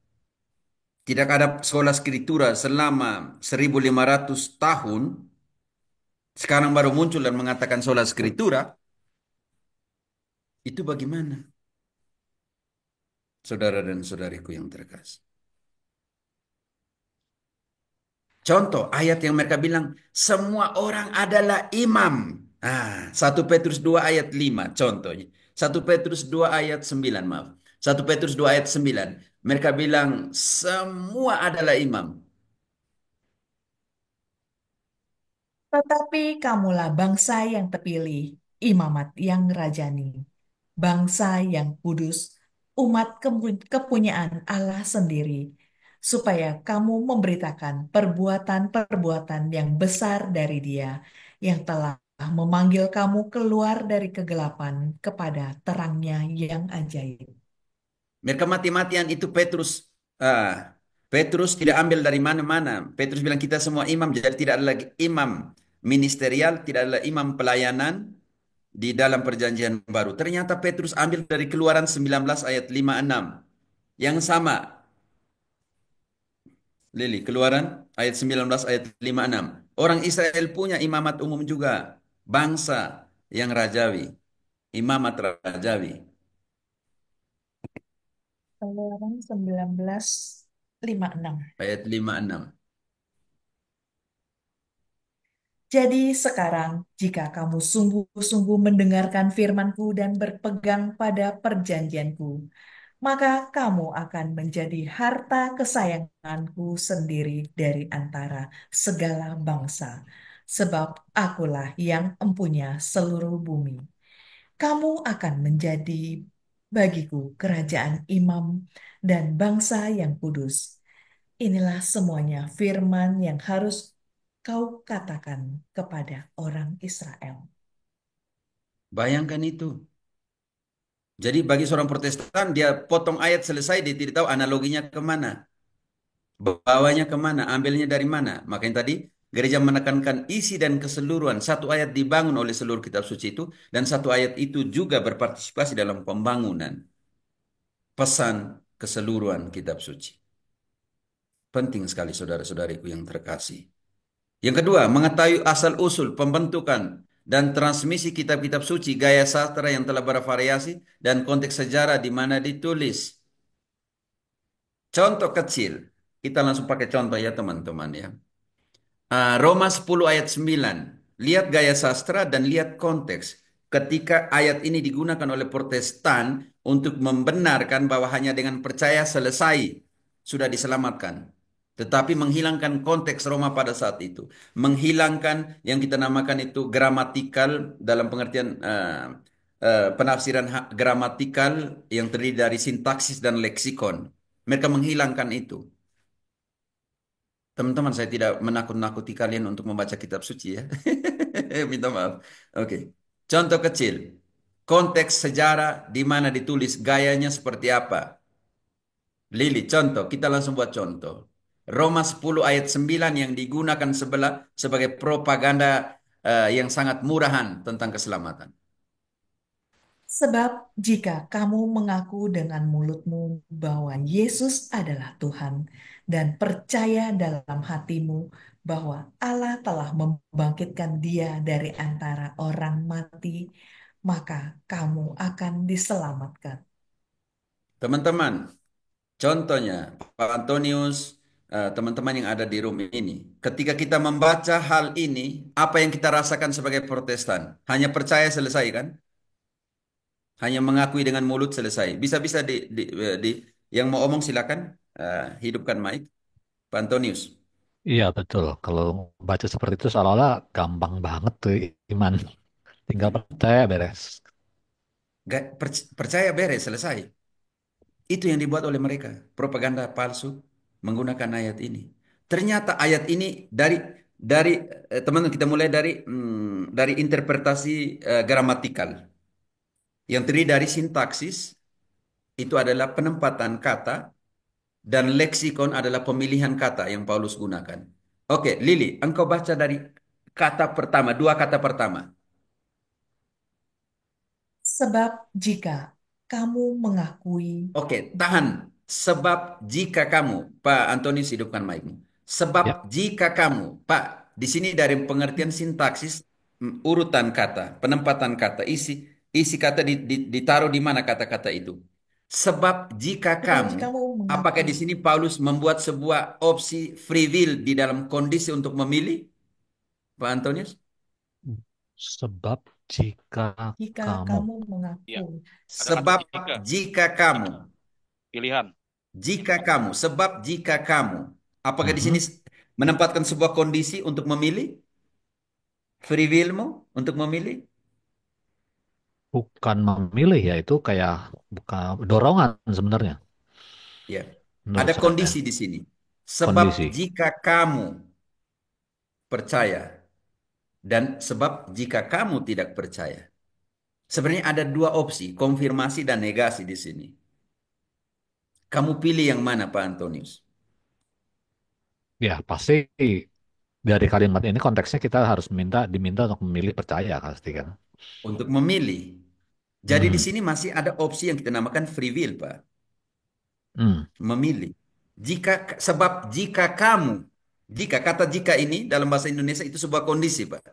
tidak ada sekolah skriptura selama 1500 tahun, sekarang baru muncul dan mengatakan sola skriptura, itu bagaimana? Saudara dan saudariku yang terkasih. Contoh ayat yang mereka bilang, semua orang adalah imam. 1 Petrus 2 ayat 5 contohnya. 1 Petrus 2 ayat 9, maaf. 1 Petrus 2 ayat 9. Mereka bilang, semua adalah imam. Tetapi kamulah bangsa yang terpilih, imamat yang rajani, bangsa yang kudus, umat kepunyaan Allah sendiri, supaya kamu memberitakan perbuatan-perbuatan yang besar dari Dia, yang telah memanggil kamu keluar dari kegelapan kepada terangnya yang ajaib. Mereka mati-matian itu Petrus tidak ambil dari mana-mana. Petrus bilang kita semua imam, jadi tidak ada lagi imam ministerial, tidak ada imam pelayanan di dalam perjanjian baru. Ternyata Petrus ambil dari Keluaran 19 ayat 5-6. Yang sama, Lili, Keluaran ayat 19 ayat 5-6. Orang Israel punya imamat umum juga. Bangsa yang rajawi. Imamat rajawi. Keluaran 19:5-6. Ayat 5-6. Jadi sekarang, jika kamu sungguh-sungguh mendengarkan firman-Ku dan berpegang pada perjanjian-Ku, maka kamu akan menjadi harta kesayangan-Ku sendiri dari antara segala bangsa, sebab Akulah yang empunya seluruh bumi. Kamu akan menjadi bagiku kerajaan imam dan bangsa yang kudus. Inilah semuanya firman yang harus kau katakan kepada orang Israel. Bayangkan itu. Jadi bagi seorang Protestan, dia potong ayat selesai, dia tidak tahu analoginya kemana. Bawanya kemana, ambilnya dari mana. Makanya tadi gereja menekankan isi dan keseluruhan. Satu ayat dibangun oleh seluruh kitab suci itu, dan satu ayat itu juga berpartisipasi dalam pembangunan. Pesan keseluruhan kitab suci. Penting sekali saudara-saudariku yang terkasih. Yang kedua, mengetahui asal-usul, pembentukan, dan transmisi kitab-kitab suci, gaya sastra yang telah bervariasi, dan konteks sejarah di mana ditulis. Contoh kecil, kita langsung pakai contoh ya teman-teman ya. Roma 10 ayat 9. Lihat gaya sastra dan lihat konteks. Ketika ayat ini digunakan oleh Protestan untuk membenarkan bahwa hanya dengan percaya selesai sudah diselamatkan. Tetapi menghilangkan konteks Roma pada saat itu. Menghilangkan yang kita namakan itu gramatikal dalam pengertian penafsiran gramatikal yang terdiri dari sintaksis dan leksikon. Mereka menghilangkan itu. Teman-teman, saya tidak menakut-nakuti kalian untuk membaca kitab suci ya. Minta maaf. Oke. Contoh kecil. Konteks sejarah di mana ditulis gayanya seperti apa. Lili, contoh. Kita langsung buat contoh. Roma 10 ayat 9 yang digunakan sebelah sebagai propaganda yang sangat murahan tentang keselamatan. Sebab jika kamu mengaku dengan mulutmu bahwa Yesus adalah Tuhan dan percaya dalam hatimu bahwa Allah telah membangkitkan Dia dari antara orang mati, maka kamu akan diselamatkan. Teman-teman, contohnya Pak Antonius, teman-teman yang ada di room ini, ketika kita membaca hal ini, apa yang kita rasakan sebagai Protestan? Hanya percaya selesai kan? Hanya mengakui dengan mulut selesai. Bisa-bisa yang mau omong silakan, hidupkan mic, Pak Antonius. Iya betul. Kalau baca seperti itu seolah-olah gampang banget tuh iman. Tinggal Hmm. percaya beres. Percaya beres selesai. Itu yang dibuat oleh mereka, propaganda palsu menggunakan ayat ini. Ternyata ayat ini dari teman-teman kita mulai dari interpretasi gramatikal yang terdiri dari sintaksis itu adalah penempatan kata dan leksikon adalah pemilihan kata yang Paulus gunakan. Oke, Lili, engkau baca dari kata pertama, dua kata pertama. Sebab jika kamu mengakui, Oke, tahan. Sebab jika kamu, Pak Antonius hidupkan mic-mu. Sebab Ya, jika kamu, Pak, di sini dari pengertian sintaksis, urutan kata, penempatan kata, isi kata ditaruh di mana kata-kata itu. Sebab jika sebab kamu, jika kamu apakah mengakui, di sini Paulus membuat sebuah opsi free will di dalam kondisi untuk memilih, Pak Antonius? sebab jika jika kamu. kamu Iya, mengakui, ada kata Sebab jika, jika kamu, pilihan. sebab jika kamu, apakah di sini Mhm. menempatkan sebuah kondisi untuk memilih, free willmu untuk memilih? Bukan memilih ya, itu kayak bukan dorongan sebenarnya Ya, menurut ada saya. kondisi di sini. Sebab Kondisi. jika kamu percaya dan sebab jika kamu tidak percaya. Sebenarnya ada dua opsi, konfirmasi dan negasi di sini. Kamu pilih yang mana, Pak Antonius? Ya, pasti dari kalimat ini konteksnya kita harus diminta untuk memilih percaya pasti kan. Untuk memilih. Jadi di Hmm. sini masih ada opsi yang kita namakan free will, Pak. Hmm. Memilih. Jika kamu, jika kata jika ini dalam bahasa Indonesia itu sebuah kondisi, Pak.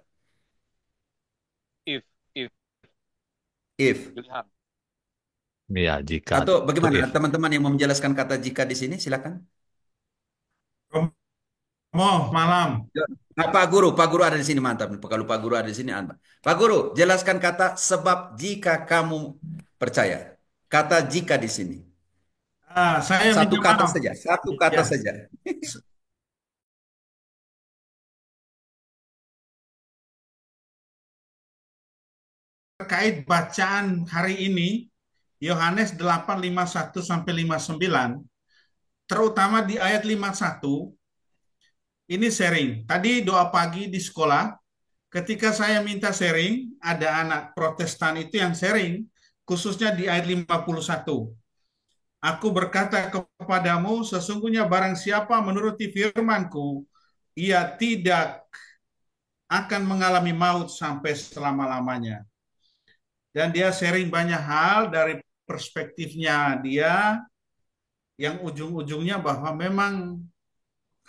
If, If. pilihan. Ya, jika Atau itu bagaimana if. teman-teman yang mau menjelaskan kata jika di sini, silakan. Romo, malam. Ya. Nah, Pak Guru ada di sini mantap. Kalau Pak Guru ada di sini, mantap. Pak Guru, jelaskan kata sebab jika kamu percaya. Kata jika di sini. Saya Satu minta kata maaf. saja, satu kata Ya, saja. terkait bacaan hari ini, Yohanes 8:51 sampai 59, terutama di ayat 51, ini sharing. Tadi doa pagi di sekolah, ketika saya minta sharing, ada anak Protestan itu yang sharing, khususnya di ayat 51. Aku berkata kepadamu, sesungguhnya barang siapa menuruti firmanku, ia tidak akan mengalami maut sampai selama-lamanya. Dan dia sharing banyak hal dari perspektifnya dia, yang ujung-ujungnya bahwa memang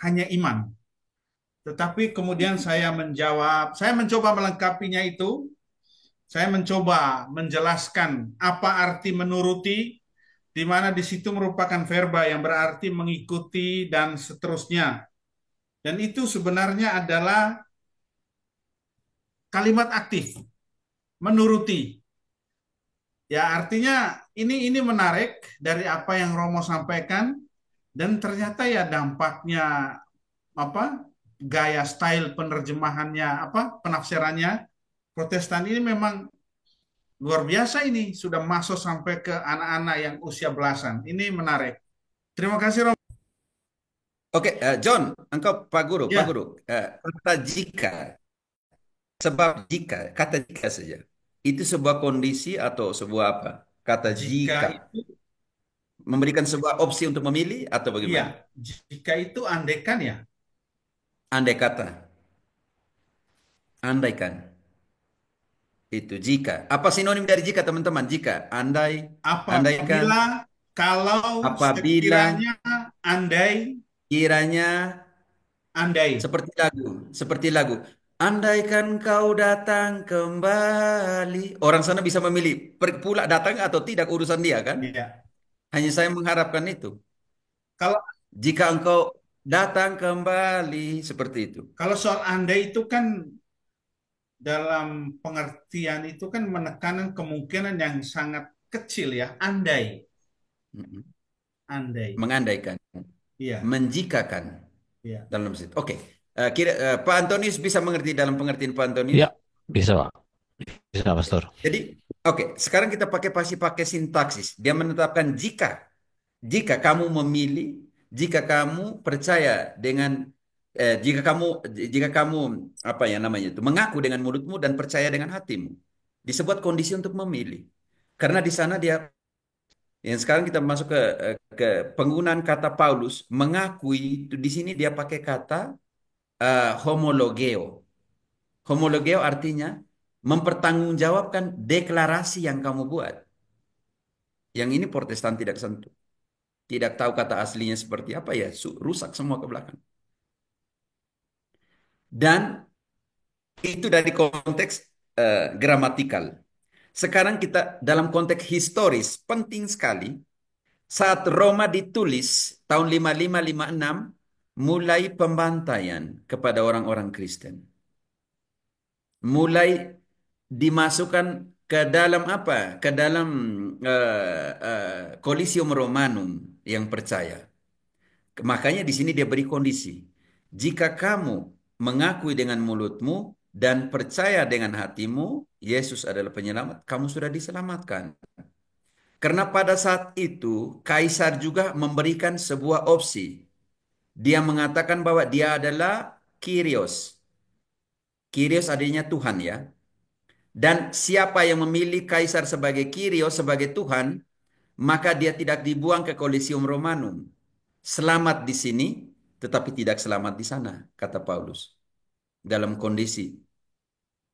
hanya iman. Tetapi kemudian saya menjawab, saya mencoba melengkapinya itu, saya mencoba menjelaskan apa arti menuruti, di mana di situ merupakan verba yang berarti mengikuti dan seterusnya. Dan itu sebenarnya adalah kalimat aktif, menuruti. Ya, artinya ini menarik dari apa yang Romo sampaikan, dan ternyata ya dampaknya apa, gaya style penerjemahannya, apa, penafsirannya Protestan ini memang luar biasa, ini sudah masuk sampai ke anak-anak yang usia belasan. Ini menarik. Terima kasih Romo. Oke, John, engkau Pak Ya, Guru, kata jika, sebab jika, kata jika saja. Itu sebuah kondisi atau sebuah apa? Kata jika jika. itu memberikan sebuah opsi untuk memilih atau Iya, bagaimana? jika itu andaikan ya. Andai kata, andaikan itu jika. Apa sinonim dari jika teman-teman? Jika, andai, andaikan, Apabila, kalau, apabila, sekiranya, andai, kiranya, andai. seperti lagu, seperti lagu. Andaikan kau datang kembali. Orang sana bisa memilih pula datang atau tidak urusan dia kan? Ya. Hanya saya mengharapkan itu. Kalau Jika engkau datang kembali seperti itu. kalau soal andai itu kan dalam pengertian itu kan menekankan kemungkinan yang sangat kecil ya. Andai, Mm-mm. andai. Mengandaikan, Iya, menjikakan iya. dalam situ. Oke. Pak Antonius bisa mengerti dalam pengertian Pak Antonius? Ya, bisa Pak. Bisa Pastor. Jadi, oke, sekarang kita pakai sintaksis. Dia menetapkan jika kamu memilih, jika kamu percaya dengan jika kamu apa ya namanya itu mengaku dengan mulutmu dan percaya dengan hatimu. Disebut kondisi untuk memilih. Karena di sana dia yang sekarang kita masuk ke penggunaan kata Paulus mengakui itu di sini dia pakai kata homologeo. Homologeo artinya mempertanggungjawabkan deklarasi yang kamu buat. Yang ini Protestan tidak sentuh. Tidak tahu kata aslinya seperti apa ya, rusak semua ke belakang. Dan itu dari konteks gramatikal. Sekarang kita dalam konteks historis penting sekali saat Roma ditulis tahun 5556 mulai pembantaian kepada orang-orang Kristen. Mulai dimasukkan ke dalam apa? Ke dalam Colisium Romanum yang percaya. Makanya di sini dia beri kondisi. Jika kamu mengakui dengan mulutmu dan percaya dengan hatimu, Yesus adalah penyelamat, kamu sudah diselamatkan. Karena pada saat itu, Kaisar juga memberikan sebuah opsi. Dia mengatakan bahwa dia adalah Kyrios. Kyrios artinya Tuhan ya. Dan siapa yang memilih Kaisar sebagai Kyrios, sebagai Tuhan, maka dia tidak dibuang ke Colosseum Romanum. Selamat di sini, tetapi tidak selamat di sana, kata Paulus. Dalam kondisi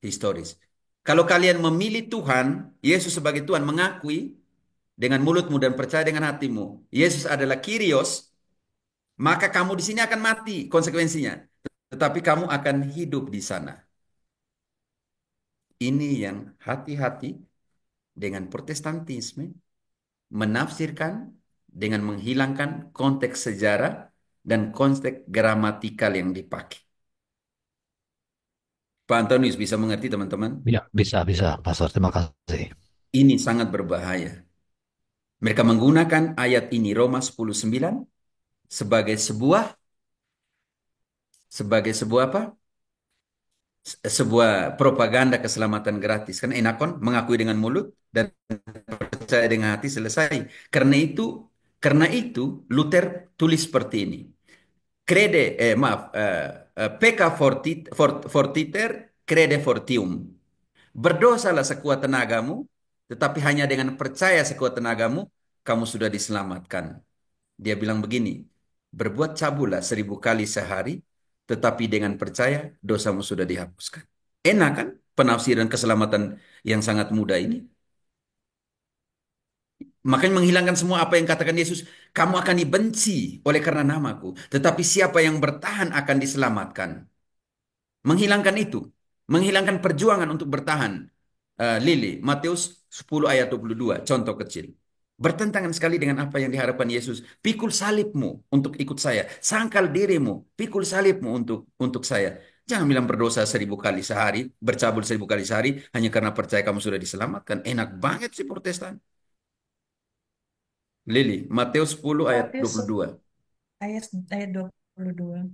historis. Kalau kalian memilih Tuhan, Yesus sebagai Tuhan, mengakui dengan mulutmu dan percaya dengan hatimu, Yesus adalah Kyrios, maka kamu di sini akan mati konsekuensinya. Tetapi kamu akan hidup di sana. Ini yang hati-hati dengan Protestantisme menafsirkan dengan menghilangkan konteks sejarah dan konteks gramatikal yang dipakai. Pak Antonius bisa mengerti teman-teman? Ya, bisa Pastor. Terima kasih. Ini sangat berbahaya. Mereka menggunakan ayat ini Roma 10:9 sebagai sebuah apa? Sebuah propaganda keselamatan gratis. Kan enakon mengakui dengan mulut dan percaya dengan hati selesai. Karena itu Luther tulis seperti ini. Pecca fortiter, crede fortium. Berdosalah sekuat tenagamu, tetapi hanya dengan percaya sekuat tenagamu, kamu sudah diselamatkan. Dia bilang begini, berbuat cabullah 1000 kali sehari, tetapi dengan percaya dosamu sudah dihapuskan. Enak kan penafsiran keselamatan yang sangat mudah ini? Makanya menghilangkan semua apa yang katakan Yesus, kamu akan dibenci oleh karena namaku, tetapi siapa yang bertahan akan diselamatkan. Menghilangkan itu, menghilangkan perjuangan untuk bertahan. Lili, Matius 10 ayat 22, contoh kecil. Bertentangan sekali dengan apa yang diharapkan Yesus. Pikul salibmu untuk ikut saya. Sangkal dirimu, pikul salibmu untuk saya. Jangan bilang berdosa 1000 kali sehari, bercabul 1000 kali sehari, hanya karena percaya kamu sudah diselamatkan. Enak banget sih Protestan. Lili, Matius 10 ayat Matius 22. ayat 22.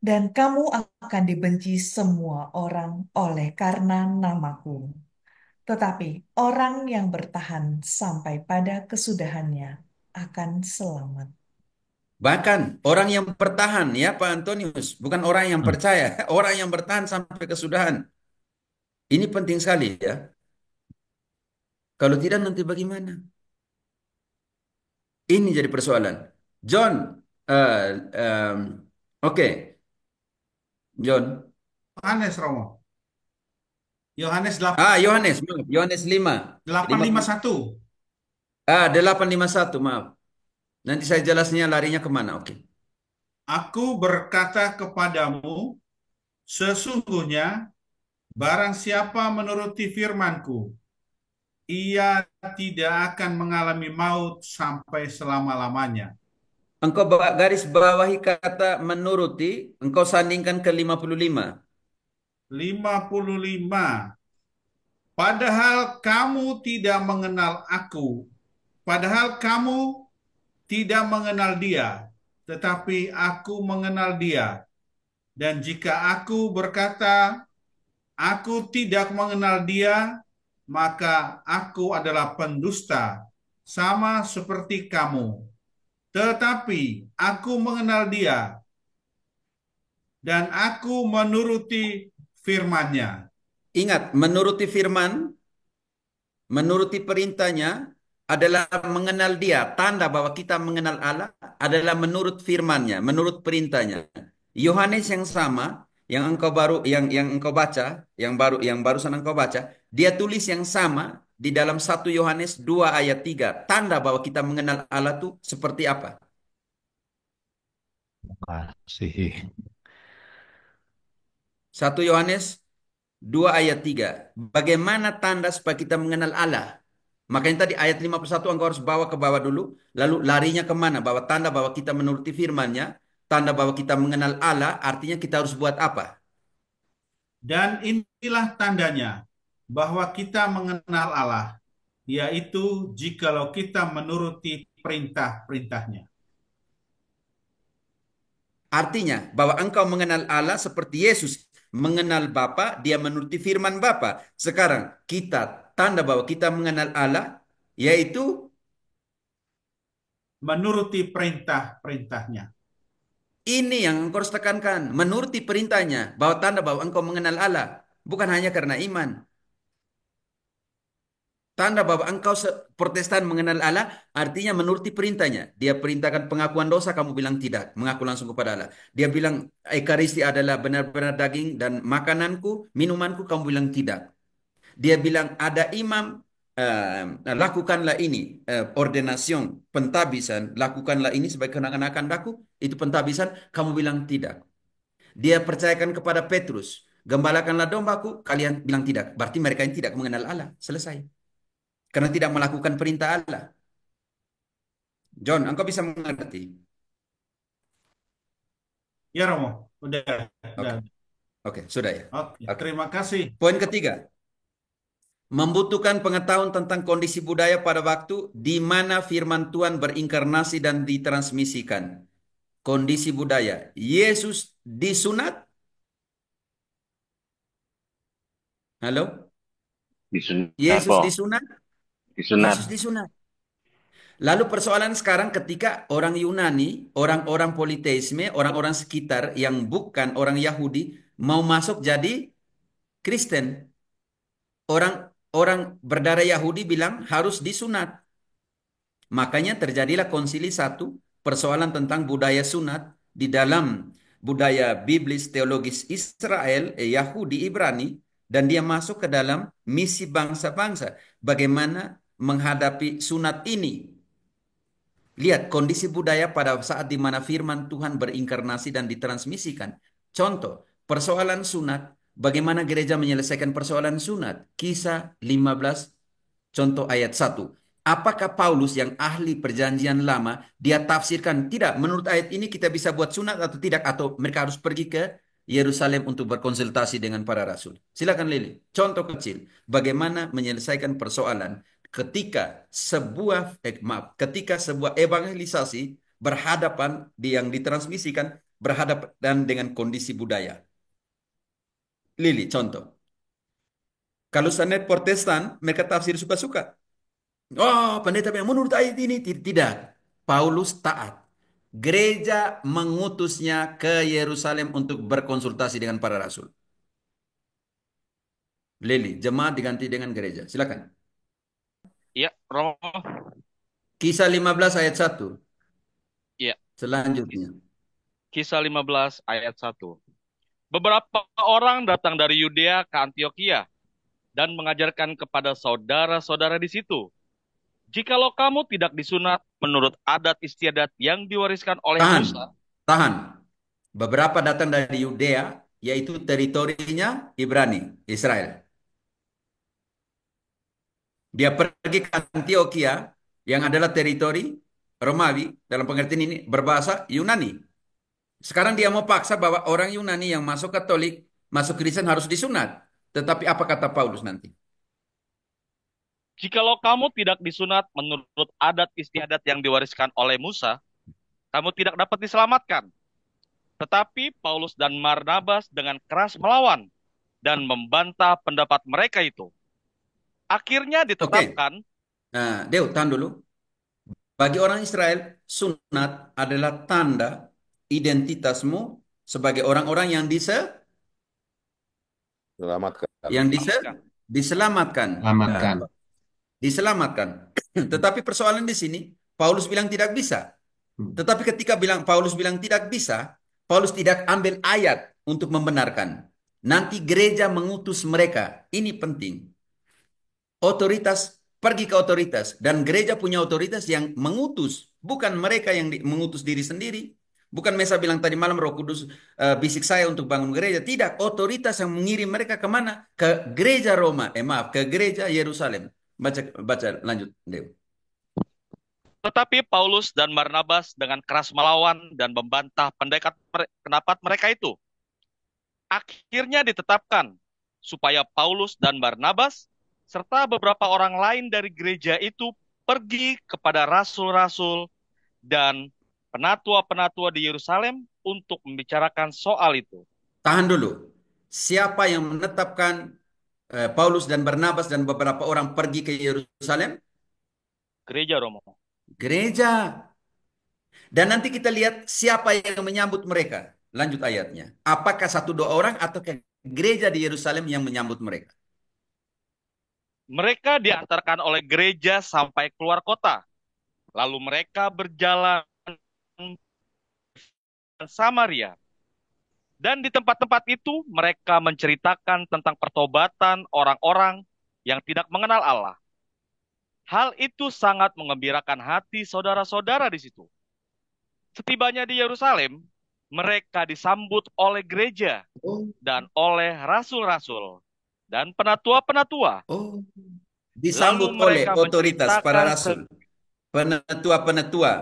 Dan kamu akan dibenci semua orang oleh karena namaku. Tetapi orang yang bertahan sampai pada kesudahannya akan selamat. Bahkan orang yang bertahan ya Pak Antonius, bukan orang yang Hmm. percaya, orang yang bertahan sampai kesudahan. Ini penting sekali ya. Kalau tidak nanti bagaimana? Ini jadi persoalan. John, eh, em, oke, John. Yohanes Romo. Yohanes 8, Yohanes, maaf, Yohanes 5, 851. 851, maaf. Nanti saya jelasnya larinya kemana, oke. Aku berkata kepadamu, sesungguhnya barang siapa menuruti firman-Ku, ia tidak akan mengalami maut sampai selama-lamanya. Engkau garis bawahi kata menuruti, engkau sandingkan ke 55. 55. Padahal kamu tidak mengenal aku, padahal kamu tidak mengenal dia, tetapi aku mengenal dia. Dan jika aku berkata, aku tidak mengenal dia, maka aku adalah pendusta, sama seperti kamu. Tetapi aku mengenal dia, dan aku menuruti firman-Nya. Ingat, menuruti firman, menuruti perintahnya adalah mengenal dia. Tanda bahwa kita mengenal Allah adalah menurut firman-Nya, menurut perintahnya. Yohanes yang sama, yang engkau baca, yang barusan engkau baca, dia tulis yang sama di dalam 1 Yohanes 2 ayat 3. Tanda bahwa kita mengenal Allah itu seperti apa? Kasih. 1 Yohanes 2 ayat 3. Bagaimana tanda supaya kita mengenal Allah? Makanya tadi ayat 51 engkau harus bawa ke bawah dulu. Lalu larinya kemana? Bahwa tanda bahwa kita menuruti firman-Nya. Tanda bahwa kita mengenal Allah. Artinya kita harus buat apa? Dan inilah tandanya bahwa kita mengenal Allah, yaitu jikalau kita menuruti perintah-perintahnya. Artinya bahwa engkau mengenal Allah seperti Yesus mengenal Bapa, dia menuruti firman Bapa. Sekarang kita tanda bahwa kita mengenal Allah yaitu Menuruti perintah-perintahnya. ini yang engkau harus tekankan, menuruti perintahnya, bahwa tanda bahwa engkau mengenal Allah bukan hanya karena iman. Tanda bahwa engkau Protestan mengenal Allah artinya menuruti perintahnya. Dia perintahkan pengakuan dosa, kamu bilang tidak. Mengaku langsung kepada Allah. Dia bilang Ekaristi adalah benar-benar daging dan makananku, minumanku, kamu bilang tidak. Dia bilang ada imam, lakukanlah ini. Ordenation, pentabisan, lakukanlah ini sebagai kenakan-akan daku. Itu pentabisan, kamu bilang tidak. Dia percayakan kepada Petrus, gembalakanlah dombaku, kalian bilang tidak. Berarti mereka ini tidak mengenal Allah. Selesai. Karena tidak melakukan perintah Allah. John, engkau bisa mengerti? Ya Romo, udah. Oke, oke, sudah ya. Oke, Oke. terima kasih. Poin ketiga, membutuhkan pengetahuan tentang kondisi budaya pada waktu di mana firman Tuhan berinkarnasi dan ditransmisikan. Kondisi budaya. Yesus disunat? Halo? Disunat, Yesus po. disunat? Disunat. Yesus disunat. Lalu persoalan sekarang ketika orang Yunani, orang-orang politeisme, orang-orang sekitar yang bukan orang Yahudi mau masuk jadi Kristen. Orang-orang berdarah Yahudi bilang harus disunat. Makanya terjadilah konsili satu, persoalan tentang budaya sunat di dalam budaya biblis teologis Israel, Yahudi, Ibrani, dan dia masuk ke dalam misi bangsa-bangsa. Bagaimana menghadapi sunat ini? Lihat kondisi budaya pada saat di mana firman Tuhan berinkarnasi dan ditransmisikan. Contoh, persoalan sunat, bagaimana gereja menyelesaikan persoalan sunat? Kisah 15, contoh ayat 1. Apakah Paulus yang ahli perjanjian lama, dia tafsirkan, tidak, menurut ayat ini kita bisa buat sunat atau tidak, atau mereka harus pergi ke Yerusalem untuk berkonsultasi dengan para rasul. Silakan Lili. Contoh kecil, bagaimana menyelesaikan persoalan ketika sebuah evangelisasi berhadapan yang ditransmisikan berhadapan dengan kondisi budaya. Lili, contoh. Kalau sanet Protestan, mereka tafsir suka-suka. Oh, pendeta bilang menurut ayat ini tidak. Paulus taat. Gereja mengutusnya ke Yerusalem untuk berkonsultasi dengan para rasul. Lili, jemaat diganti dengan gereja. Silakan. Iya, Romo. Kisah 15 ayat 1. Ya, Selanjutnya. Kisah 15 ayat 1. Beberapa orang datang dari Yudea ke Antioquia dan mengajarkan kepada saudara-saudara di situ, jikalau kamu tidak disunat menurut adat istiadat yang diwariskan oleh Tahan, Musa. tahan. Beberapa datang dari Yudea, yaitu teritorinya Ibrani, Israel. Dia pergi ke Antioquia, yang adalah teritori Romawi, dalam pengertian ini berbahasa Yunani. Sekarang dia mau paksa bahwa orang Yunani yang masuk Katolik, masuk Kristen harus disunat. Tetapi apa kata Paulus nanti? Jikalau kamu tidak disunat menurut adat istiadat yang diwariskan oleh Musa, kamu tidak dapat diselamatkan. Tetapi Paulus dan Barnabas dengan keras melawan dan membantah pendapat mereka itu. Akhirnya Oke, ditetapkan, nah, Deo, tahan dulu. Bagi orang Israel, sunat adalah tanda identitasmu sebagai orang-orang yang Selamatkan. selamatkan. diselamatkan. Selamatkan. Nah, diselamatkan. Tetapi persoalan di sini, Paulus bilang tidak bisa. Tetapi ketika Paulus bilang tidak bisa, Paulus tidak ambil ayat untuk membenarkan. Nanti gereja mengutus mereka. Ini penting. Otoritas pergi ke otoritas dan gereja punya otoritas yang mengutus, bukan mereka yang mengutus diri sendiri. Bukan Mesa bilang tadi malam Roh Kudus bisik saya untuk bangun gereja. Tidak, otoritas yang mengirim mereka kemana? Ke gereja Roma. Maaf, ke gereja Yerusalem. Baca lanjut, Dew. Tetapi Paulus dan Barnabas dengan keras melawan dan membantah pendapat mereka itu. Akhirnya ditetapkan supaya Paulus dan Barnabas serta beberapa orang lain dari gereja itu pergi kepada rasul-rasul dan penatua-penatua di Yerusalem untuk membicarakan soal itu. Tahan dulu. Siapa yang menetapkan Paulus dan Barnabas dan beberapa orang pergi ke Yerusalem? Gereja Romo. Gereja. Dan nanti kita lihat siapa yang menyambut mereka. Lanjut ayatnya. Apakah satu dua orang atau ke gereja di Yerusalem yang menyambut mereka? Mereka diantarkan oleh gereja sampai keluar kota. Lalu mereka berjalan ke Samaria. Dan di tempat-tempat itu mereka menceritakan tentang pertobatan orang-orang yang tidak mengenal Allah. Hal itu sangat mengembirakan hati saudara-saudara di situ. Setibanya di Yerusalem, mereka disambut oleh gereja Oh, dan oleh rasul-rasul dan penatua-penatua. oh. Lalu Disambut oleh mereka otoritas para menceritakan rasul, penatua-penatua,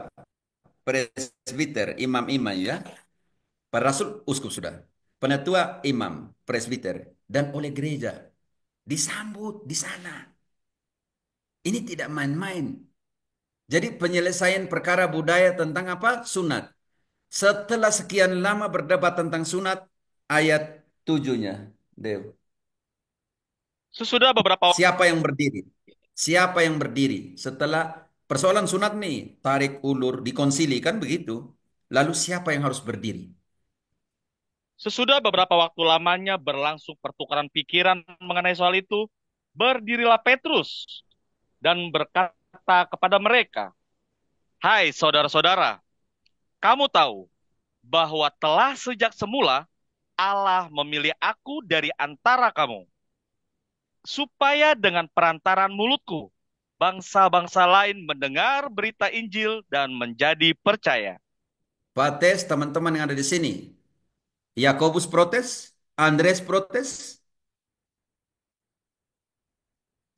presbiter, imam-imam ya. Para rasul uskup sudah. Penatua, imam, presbiter dan oleh gereja. Disambut di sana. Ini tidak main-main. Jadi penyelesaian perkara budaya tentang apa? Sunat. Setelah sekian lama berdebat tentang sunat, ayat 7-nya. Dew. Sesudah beberapa Siapa yang berdiri? Siapa yang berdiri? Setelah persoalan sunat nih, tarik ulur, dikonsili, kan begitu. Lalu siapa yang harus berdiri? Sesudah beberapa waktu lamanya berlangsung pertukaran pikiran mengenai soal itu, berdirilah Petrus dan berkata kepada mereka, "Hai saudara-saudara, kamu tahu bahwa telah sejak semula Allah memilih aku dari antara kamu, supaya dengan perantaran mulutku, bangsa-bangsa lain mendengar berita Injil dan menjadi percaya." Protes teman-teman yang ada di sini. Yakobus protes, Andreas protes,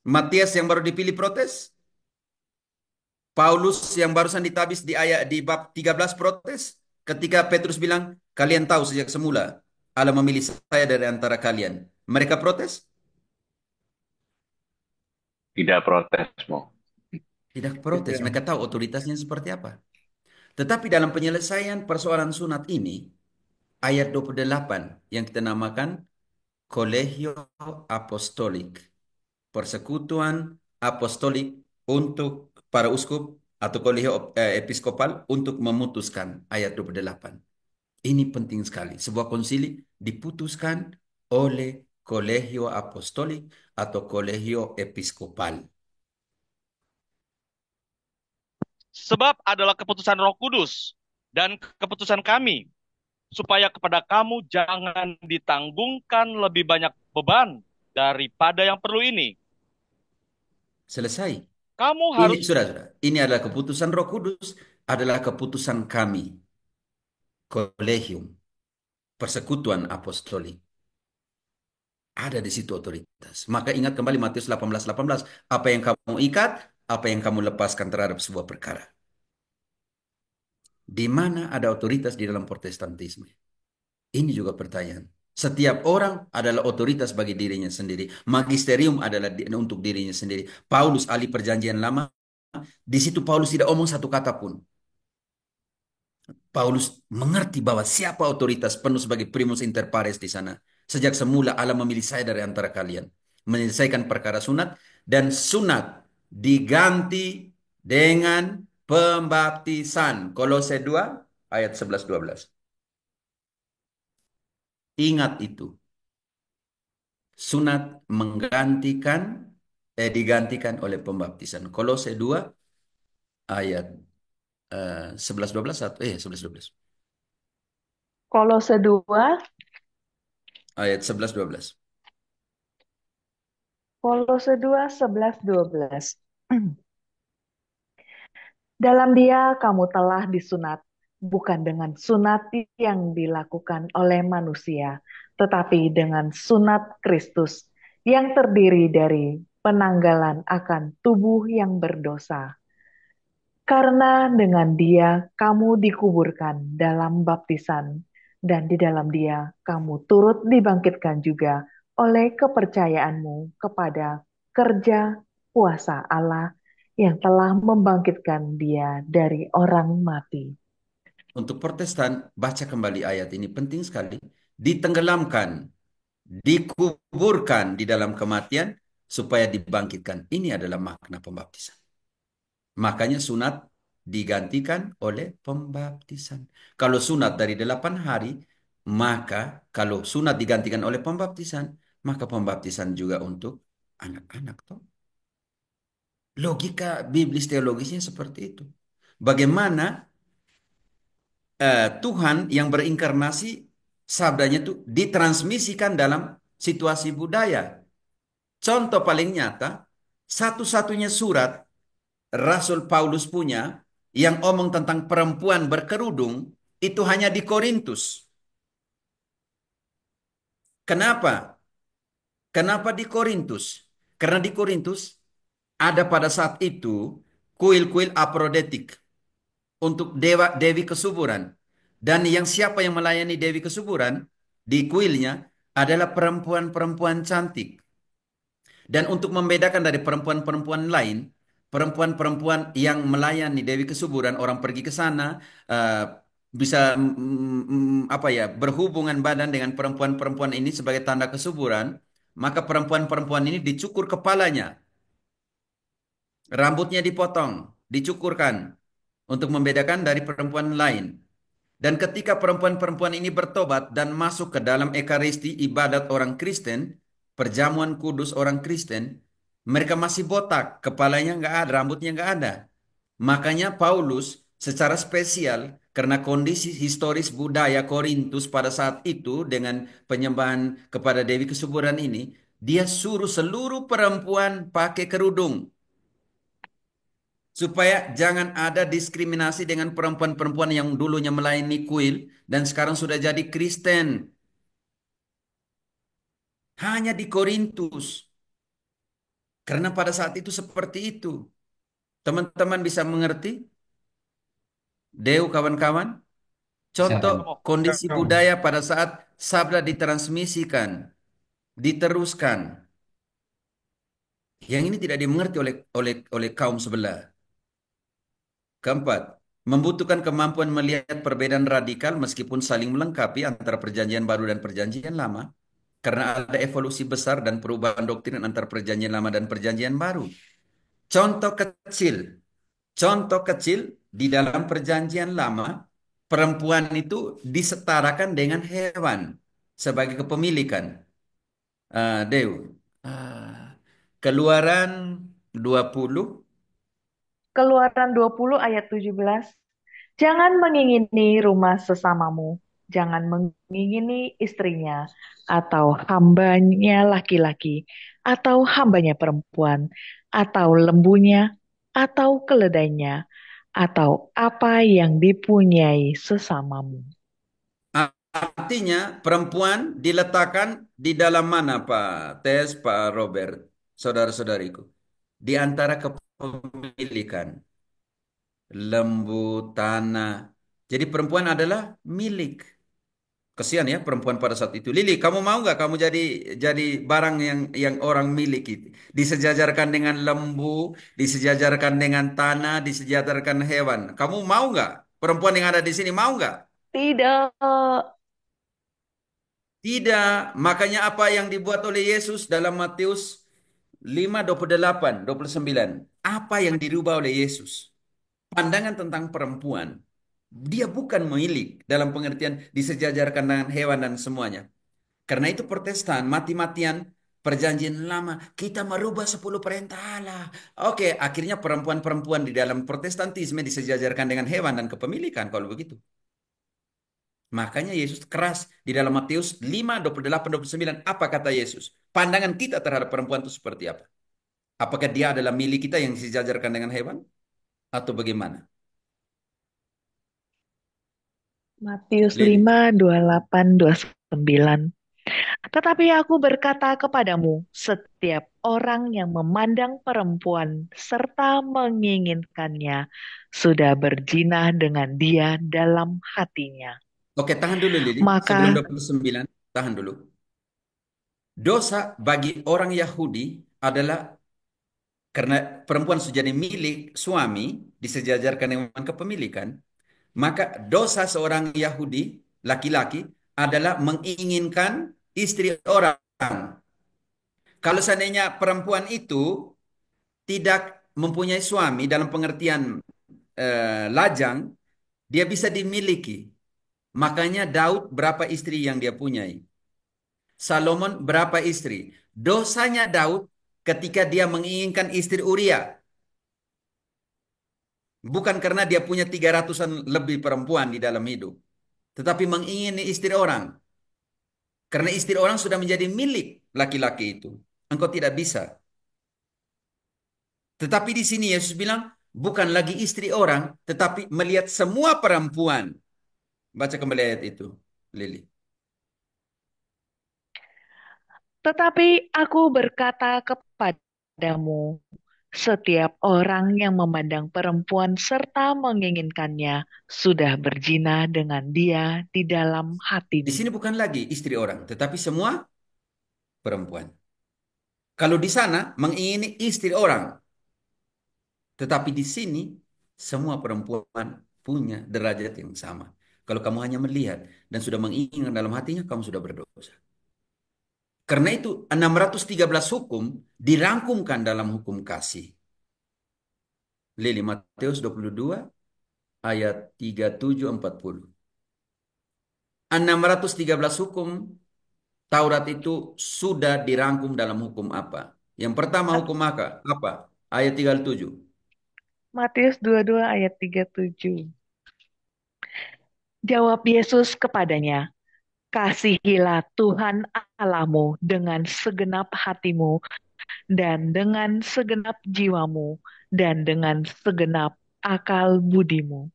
Matias yang baru dipilih protes, Paulus yang barusan ditabis di ayat di bab 13 protes. Ketika Petrus bilang, kalian tahu sejak semula Allah memilih saya dari antara kalian. Mereka protes? Tidak protes, Mo. Tidak protes. Mereka tahu otoritasnya seperti apa. Tetapi dalam penyelesaian persoalan sunat ini, ayat 28 yang kita namakan Kolegio Apostolik. Persekutuan Apostolik untuk para uskup atau kolegio episkopal untuk memutuskan ayat 28. Ini penting sekali. Sebuah konsili diputuskan oleh Kolegio Apostolik atau Kolegio Episkopal. Sebab adalah keputusan Roh Kudus dan keputusan kami, supaya kepada kamu jangan ditanggungkan lebih banyak beban daripada yang perlu ini. Selesai. Kamu Ini harus saudara, ini adalah keputusan Roh Kudus, adalah keputusan kami, kolegium, persekutuan apostolik. Ada di situ otoritas. Maka ingat kembali Matius 18:18, apa yang kamu ikat, apa yang kamu lepaskan terhadap sebuah perkara. Di mana ada otoritas di dalam Protestantisme? Ini juga pertanyaan. Setiap orang adalah otoritas bagi dirinya sendiri. Magisterium adalah untuk dirinya sendiri. Paulus, ahli perjanjian lama, di situ Paulus tidak omong satu kata pun. Paulus mengerti bahwa siapa otoritas penuh sebagai primus inter pares di sana. Sejak semula Allah memilih saya dari antara kalian. Menyelesaikan perkara sunat. Dan sunat diganti dengan pembaptisan. Kolose 2 ayat 11-12. Ingat itu. Sunat digantikan oleh pembaptisan. Kolose 2 ayat 11-12 atau 11-12. Kolose 2, Ayat 11-12. Kolose 2, 11, 12. Dalam Dia kamu telah disunat, bukan dengan sunat yang dilakukan oleh manusia, tetapi dengan sunat Kristus yang terdiri dari penanggalan akan tubuh yang berdosa. Karena dengan Dia kamu dikuburkan dalam baptisan, dan di dalam Dia kamu turut dibangkitkan juga oleh kepercayaanmu kepada kerja kuasa Allah yang telah membangkitkan Dia dari orang mati. Untuk Protestan, baca kembali ayat ini penting sekali. Ditenggelamkan, dikuburkan di dalam kematian supaya dibangkitkan. Ini adalah makna pembaptisan. Makanya sunat digantikan oleh pembaptisan. Kalau sunat dari 8 hari, maka kalau sunat digantikan oleh pembaptisan, maka pembaptisan juga untuk anak-anak. Toh. Logika biblis teologisnya seperti itu. Bagaimana Tuhan yang berinkarnasi, sabdanya itu ditransmisikan dalam situasi budaya. Contoh paling nyata, satu-satunya surat Rasul Paulus punya yang omong tentang perempuan berkerudung itu hanya di Korintus. Kenapa? Kenapa di Korintus? Karena di Korintus ada pada saat itu kuil-kuil Aphrodite untuk dewi kesuburan. Dan siapa yang melayani dewi kesuburan di kuilnya adalah perempuan-perempuan cantik. Dan untuk membedakan dari perempuan-perempuan lain, perempuan-perempuan yang melayani Dewi Kesuburan, orang pergi ke sana, bisa apa ya, berhubungan badan dengan perempuan-perempuan ini sebagai tanda kesuburan, maka perempuan-perempuan ini dicukur kepalanya, rambutnya dipotong, dicukurkan untuk membedakan dari perempuan lain. Dan ketika perempuan-perempuan ini bertobat dan masuk ke dalam ekaristi ibadat orang Kristen, perjamuan kudus orang Kristen, mereka masih botak, kepalanya nggak ada, rambutnya nggak ada. Makanya Paulus secara spesial karena kondisi historis budaya Korintus pada saat itu dengan penyembahan kepada Dewi Kesuburan ini, dia suruh seluruh perempuan pakai kerudung. Supaya jangan ada diskriminasi dengan perempuan-perempuan yang dulunya melayani kuil dan sekarang sudah jadi Kristen. Hanya di Korintus. Karena pada saat itu seperti itu. Teman-teman bisa mengerti? Deu kawan-kawan? Bisa, Contoh Pak. kondisi budaya pada saat sabda ditransmisikan, diteruskan. Yang ini tidak dimengerti oleh kaum sebelah. Keempat, membutuhkan kemampuan melihat perbedaan radikal meskipun saling melengkapi antara perjanjian baru dan perjanjian lama. Karena ada evolusi besar dan perubahan doktrin antara perjanjian lama dan perjanjian baru. Contoh kecil. Contoh kecil di dalam perjanjian lama, perempuan itu disetarakan dengan hewan sebagai kepemilikan. Dew. Keluaran 20 Keluaran 20 ayat 17. Jangan mengingini rumah sesamamu. Jangan mengingini istrinya, atau hambanya laki-laki, atau hambanya perempuan, atau lembunya, atau keledainya, atau apa yang dipunyai sesamamu. Artinya perempuan diletakkan di dalam mana Pak Tes, Pak Robert, saudara-saudariku? Di antara kepemilikan, lembu, tanah. Jadi perempuan adalah milik. Kesian ya perempuan pada saat itu. Lili, kamu mau nggak kamu jadi barang yang orang miliki? Disejajarkan dengan lembu, disejajarkan dengan tanah, disejajarkan hewan. Kamu mau nggak? Perempuan yang ada di sini mau nggak? Tidak. Tidak. Makanya apa yang dibuat oleh Yesus dalam Matius 5:28, 29. Apa yang dirubah oleh Yesus? Pandangan tentang perempuan. Dia bukan milik dalam pengertian disejajarkan dengan hewan dan semuanya. Karena itu Protestan mati-matian perjanjian lama. Kita merubah 10 perintah Allah. Oke, akhirnya perempuan-perempuan di dalam Protestantisme disejajarkan dengan hewan dan kepemilikan kalau begitu. Makanya Yesus keras di dalam Matius 5:28, 29. Apa kata Yesus? Pandangan kita terhadap perempuan itu seperti apa? Apakah dia adalah milik kita yang disejajarkan dengan hewan? Atau bagaimana? Matius Lili. 5, 28, 29. Tetapi aku berkata kepadamu, setiap orang yang memandang perempuan serta menginginkannya sudah berzina dengan dia dalam hatinya. Oke, tahan dulu Lili. Sebelum Maka 29, tahan dulu. Dosa bagi orang Yahudi adalah karena perempuan sudah jadi milik suami, disejajarkan dengan kepemilikan, maka dosa seorang Yahudi, laki-laki, adalah menginginkan istri orang. Kalau seandainya perempuan itu tidak mempunyai suami dalam pengertian lajang, dia bisa dimiliki. Makanya Daud berapa istri yang dia punyai? Salomon berapa istri? Dosanya Daud ketika dia menginginkan istri Uria. Bukan karena dia punya 300-an lebih perempuan di dalam hidup. Tetapi mengingini istri orang. Karena istri orang sudah menjadi milik laki-laki itu. Engkau tidak bisa. Tetapi di sini Yesus bilang, bukan lagi istri orang, tetapi melihat semua perempuan. Baca kembali ayat itu, Lili. tetapi aku berkata kepadamu, setiap orang yang memandang perempuan serta menginginkannya sudah berzina dengan dia di dalam Di hatinya. sini bukan lagi istri orang, tetapi semua perempuan. Kalau di sana mengingini istri orang, tetapi di sini semua perempuan punya derajat yang sama. Kalau kamu hanya melihat dan sudah menginginkan dalam hatinya, kamu sudah berdosa. Karena itu 613 hukum dirangkumkan dalam hukum kasih. Lili, Matius 22 ayat 37-40. 613 hukum Taurat itu sudah dirangkum dalam hukum apa? Yang pertama hukum apa? Apa? Ayat 37. Matius 22 ayat 37. Jawab Yesus kepadanya, kasihilah Tuhan Allahmu dengan segenap hatimu dan dengan segenap jiwamu dan dengan segenap akal budimu.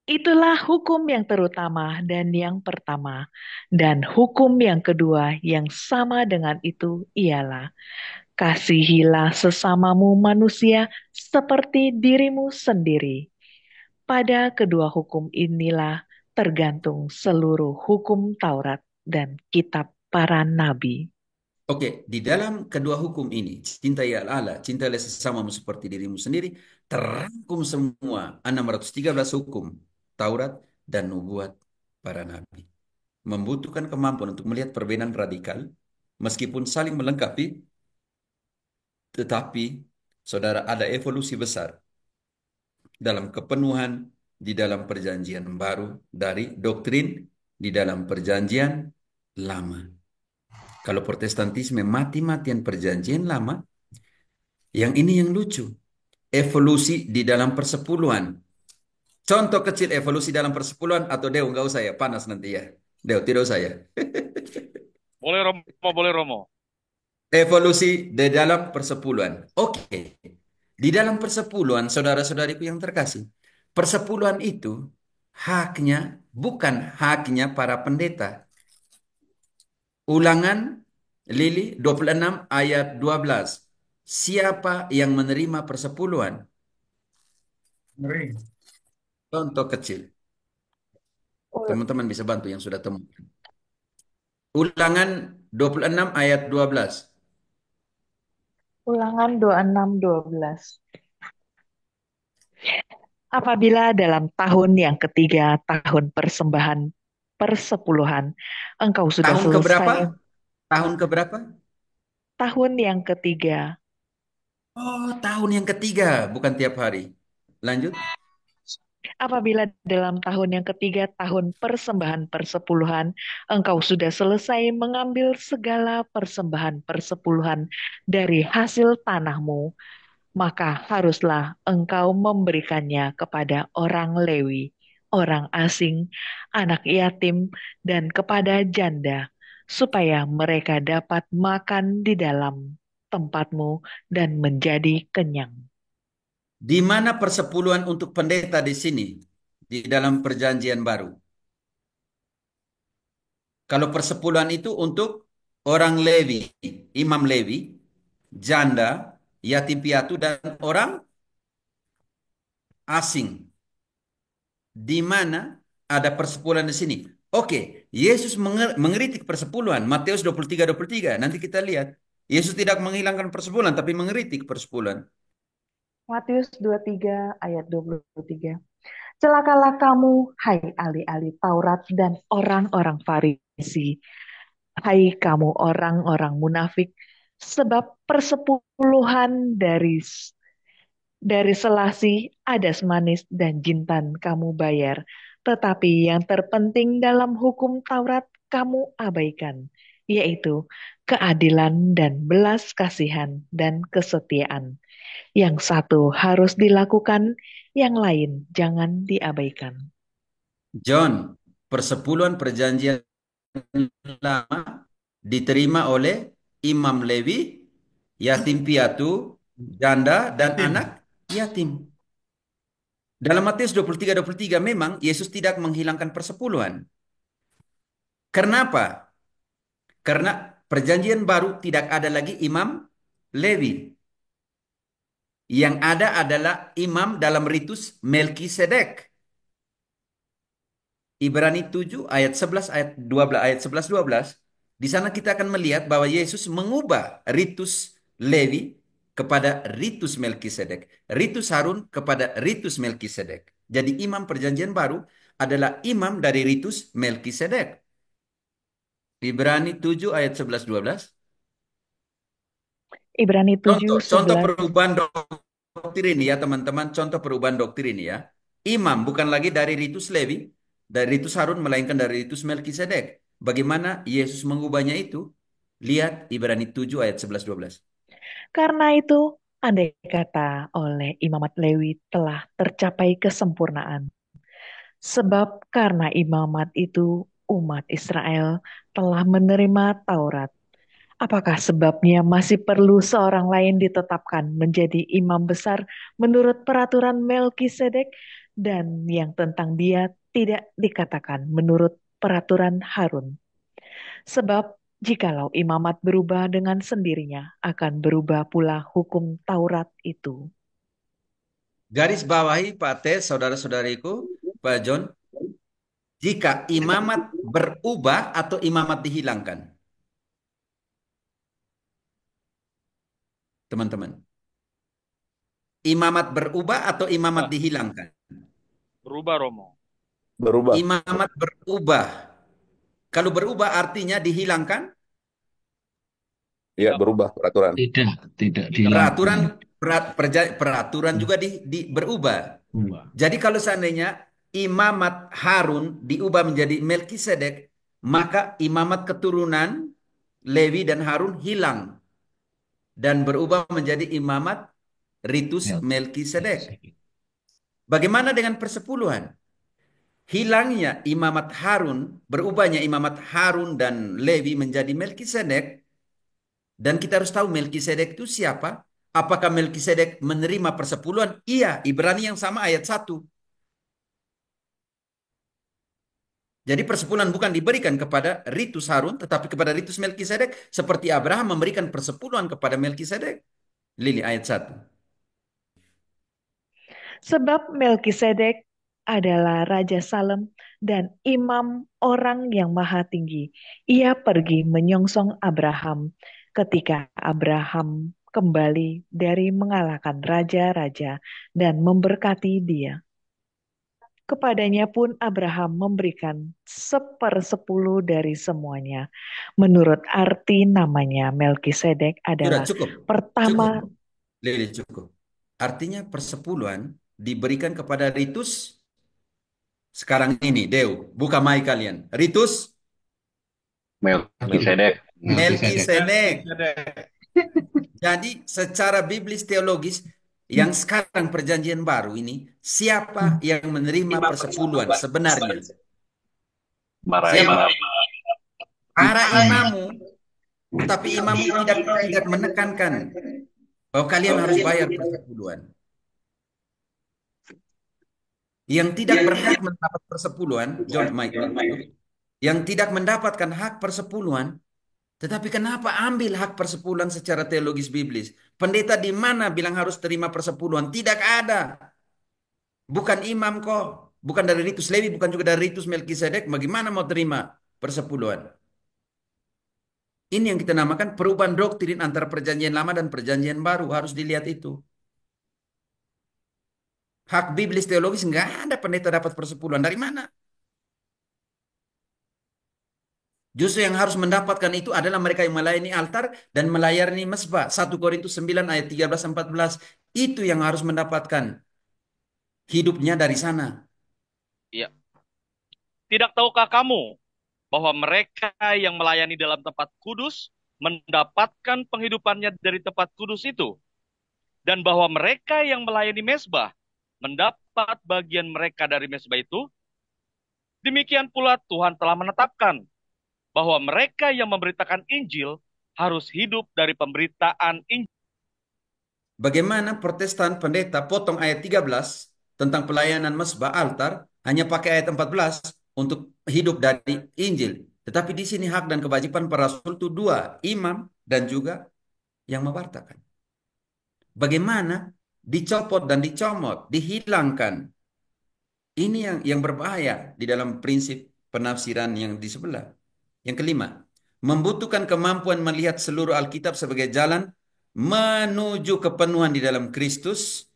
Itulah hukum yang terutama dan yang pertama. Dan hukum yang kedua yang sama dengan itu ialah, kasihilah sesamamu manusia seperti dirimu sendiri. Pada kedua hukum inilah tergantung seluruh hukum Taurat dan kitab para nabi. Oke, di dalam kedua hukum ini, cintai Allah, cintailah sesamamu seperti dirimu sendiri, terangkum semua 613 hukum Taurat dan nubuat para nabi. Membutuhkan kemampuan untuk melihat perbedaan radikal, meskipun saling melengkapi, tetapi saudara ada evolusi besar dalam kepenuhan di dalam perjanjian baru dari doktrin di dalam perjanjian lama. Kalau Protestantisme mati-matian perjanjian lama, yang ini yang lucu. evolusi di dalam persepuluhan. Contoh kecil evolusi dalam persepuluhan atau Deo nggak usah ya, panas nanti ya. Deo, tidak usah ya. Boleh Romo, boleh Romo. Evolusi di dalam persepuluhan. Oke. Di dalam persepuluhan, saudara-saudariku yang terkasih, persepuluhan itu haknya bukan haknya para pendeta. Ulangan Lili 26 ayat 12. Siapa yang menerima persepuluhan? Ngeri. Contoh kecil. Ul- Teman-teman bisa bantu yang sudah temu. Ulangan 26 ayat 12. Ulangan 26:12. Apabila dalam tahun yang ketiga tahun persembahan persepuluhan, engkau sudah Tahun keberapa? selesai Tahun keberapa? tahun yang ketiga. Oh, tahun yang ketiga, bukan tiap hari. Lanjut. Apabila dalam tahun yang ketiga tahun persembahan persepuluhan, engkau sudah selesai mengambil segala persembahan persepuluhan dari hasil tanahmu, maka haruslah engkau memberikannya kepada orang Lewi, orang asing, anak yatim, dan kepada janda, supaya mereka dapat makan di dalam tempatmu dan menjadi kenyang. Di mana persepuluhan untuk pendeta di sini? Di dalam perjanjian baru. Kalau persepuluhan itu untuk orang Lewi, imam Lewi, janda, yatim piatu, dan orang asing. Di mana ada persepuluhan di sini? Oke, Yesus mengeritik persepuluhan. Matius 23:23. Nanti kita lihat. Yesus tidak menghilangkan persepuluhan, tapi mengeritik persepuluhan. Matius 23 ayat 23. Celakalah kamu, hai ahli-ahli Taurat dan orang-orang Farisi, hai kamu orang-orang munafik, sebab persepuluhan dari selasi, adas manis, dan jintan kamu bayar, tetapi yang terpenting dalam hukum Taurat kamu abaikan, yaitu keadilan dan belas kasihan dan kesetiaan. Yang satu harus dilakukan, yang lain jangan diabaikan. John, persepuluhan perjanjian lama diterima oleh imam Lewi, yatim piatu, janda, dan Yatim. anak yatim. Dalam Matius 23:23 memang Yesus tidak menghilangkan persepuluhan. Kenapa? Karena perjanjian baru tidak ada lagi imam Lewi. Yang ada adalah imam dalam ritus Melkisedek. Ibrani 7 ayat 11 ayat 12 ayat 11 12. Di sana kita akan melihat bahwa Yesus mengubah ritus Lewi kepada ritus Melkisedek, ritus Harun kepada ritus Melkisedek. Jadi imam perjanjian baru adalah imam dari ritus Melkisedek. Ibrani 7 ayat 11 12. Contoh Contoh 11. perubahan doktrin ya teman-teman, contoh perubahan doktrin ya. Imam bukan lagi dari ritus Lewi, dari ritus Harun, melainkan dari ritus Melkisedek. Bagaimana Yesus mengubahnya itu? Lihat Ibrani 7 ayat 11-12. Karena itu, andai kata oleh imamat Lewi telah tercapai kesempurnaan. Sebab karena imamat itu umat Israel telah menerima Taurat. Apakah sebabnya masih perlu seorang lain ditetapkan menjadi imam besar menurut peraturan Melkisedek dan yang tentang dia tidak dikatakan menurut peraturan Harun? Sebab jikalau imamat berubah dengan sendirinya, akan berubah pula hukum Taurat itu. Garis bawahi Pak Tes, saudara-saudariku, Pak John, jika imamat berubah atau imamat dihilangkan, teman-teman. Imamat berubah atau imamat dihilangkan? Berubah Romo. Berubah. Imamat berubah. Kalau berubah artinya dihilangkan? Iya, berubah peraturan. Tidak Peraturan dilakukan. peraturan juga berubah. Jadi kalau seandainya imamat Harun diubah menjadi Melkisedek, maka imamat keturunan Lewi dan Harun hilang dan berubah menjadi imamat ritus Melkisedek. Melkisedek. Bagaimana dengan persepuluhan? Hilangnya imamat Harun, berubahnya imamat Harun dan Lewi menjadi Melkisedek. Dan kita harus tahu Melkisedek itu siapa? Apakah Melkisedek menerima persepuluhan? Iya, Ibrani yang sama ayat 1. Jadi persepuluhan bukan diberikan kepada ritus Harun, tetapi kepada ritus Melkisedek. Seperti Abraham memberikan persepuluhan kepada Melkisedek. Lili ayat 1. Sebab Melkisedek adalah Raja Salem dan imam orang yang maha tinggi. Ia pergi menyongsong Abraham ketika Abraham kembali dari mengalahkan raja-raja dan memberkati dia. Kepadanya pun Abraham memberikan 1/10 dari semuanya. Menurut arti namanya, Melkisedek Sudah adalah cukup. pertama. Cukup. Lili cukup. Artinya persepuluhan diberikan kepada ritus sekarang ini. Deo, buka mic kalian. Ritus Melkisedek. Melkisedek. Jadi secara biblis teologis yang sekarang perjanjian baru ini, siapa yang menerima persepuluhan sebenarnya? Siapa? Para imamu. Tetapi imamu tidak menekankan bahwa kalian harus bayar persepuluhan. Yang tidak berhak mendapat persepuluhan, John Michael, yang tidak mendapatkan hak persepuluhan, tetapi kenapa ambil hak persepuluhan secara teologis biblis? Pendeta di mana bilang harus terima persepuluhan? Tidak ada. Bukan imam kok. Bukan dari ritus Lewi, bukan juga dari ritus Melkisedek. Bagaimana mau terima persepuluhan? Ini yang kita namakan perubahan doktrin antara perjanjian lama dan perjanjian baru. Harus dilihat itu. Hak biblis teologis nggak ada pendeta dapat persepuluhan. Dari mana? Justru yang harus mendapatkan itu adalah mereka yang melayani altar dan melayani mesbah. 1 Korintus 9 ayat 13-14. Itu yang harus mendapatkan hidupnya dari sana. Iya. Tidak tahukah kamu bahwa mereka yang melayani dalam tempat kudus mendapatkan penghidupannya dari tempat kudus itu? Dan bahwa mereka yang melayani mesbah mendapat bagian mereka dari mesbah itu? Demikian pula Tuhan telah menetapkan bahwa mereka yang memberitakan Injil harus hidup dari pemberitaan Injil. Bagaimana Protestan pendeta potong ayat 13 tentang pelayanan mesbah altar, hanya pakai ayat 14 untuk hidup dari Injil. Tetapi di sini hak dan kewajiban para rasul itu dua, imam dan juga yang mewartakan. Bagaimana dicopot dan dicomot, dihilangkan. Ini yang berbahaya di dalam prinsip penafsiran yang di sebelah. Yang kelima, membutuhkan kemampuan melihat seluruh Alkitab sebagai jalan menuju kepenuhan di dalam Kristus.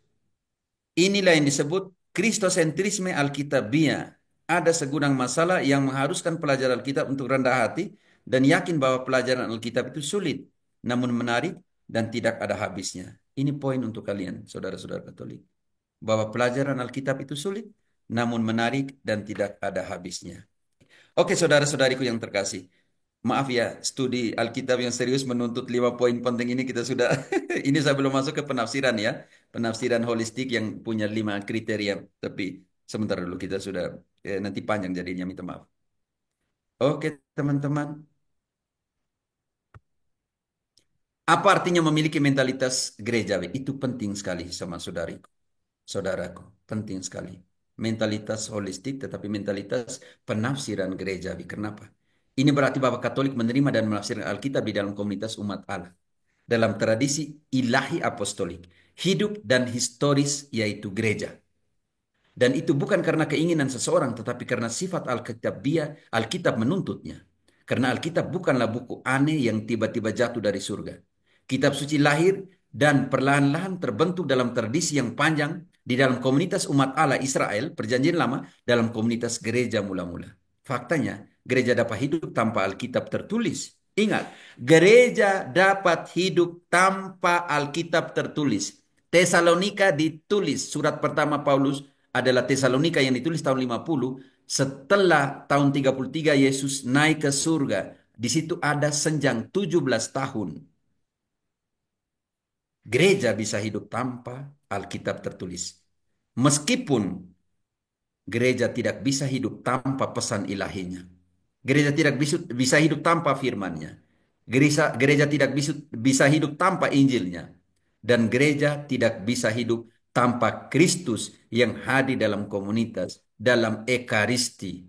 Inilah yang disebut kristosentrisme Alkitabiah. Ada segudang masalah yang mengharuskan pelajar Alkitab untuk rendah hati dan yakin bahwa pelajaran Alkitab itu sulit, namun menarik dan tidak ada habisnya. Ini poin untuk kalian, saudara-saudara Katolik. Bahwa pelajaran Alkitab itu sulit, namun menarik dan tidak ada habisnya. Oke, saudara-saudariku yang terkasih. Maaf ya, studi Alkitab yang serius menuntut 5 poin penting ini kita sudah, ini saya belum masuk ke penafsiran ya. Penafsiran holistik yang punya 5 kriteria. Tapi sebentar dulu kita sudah, nanti panjang jadinya, minta maaf. Oke teman-teman. Apa artinya memiliki mentalitas gerejawi? Itu penting sekali sama saudariku. Saudaraku, penting sekali. Mentalitas holistik tetapi mentalitas penafsiran gerejawi. Kenapa? Ini berarti bahwa Katolik menerima dan menafsirkan Alkitab di dalam komunitas umat Allah. Dalam tradisi ilahi apostolik. Hidup dan historis yaitu gereja. Dan itu bukan karena keinginan seseorang tetapi karena sifat Alkitab menuntutnya. Karena Alkitab bukanlah buku aneh yang tiba-tiba jatuh dari surga. Kitab suci lahir dan perlahan-lahan terbentuk dalam tradisi yang panjang di dalam komunitas umat Allah Israel, perjanjian lama, dalam komunitas gereja mula-mula. Faktanya, gereja dapat hidup tanpa Alkitab tertulis. Ingat, gereja dapat hidup tanpa Alkitab tertulis. Tesalonika ditulis, surat pertama Paulus adalah Tesalonika yang ditulis tahun 50, setelah tahun 33 Yesus naik ke surga. Di situ ada senjang 17 tahun. Gereja bisa hidup tanpa Alkitab tertulis. Meskipun gereja tidak bisa hidup tanpa pesan ilahinya. Gereja tidak bisa hidup tanpa firman-Nya. Gereja tidak bisa hidup tanpa Injilnya. Dan gereja tidak bisa hidup tanpa Kristus yang hadir dalam komunitas, dalam ekaristi.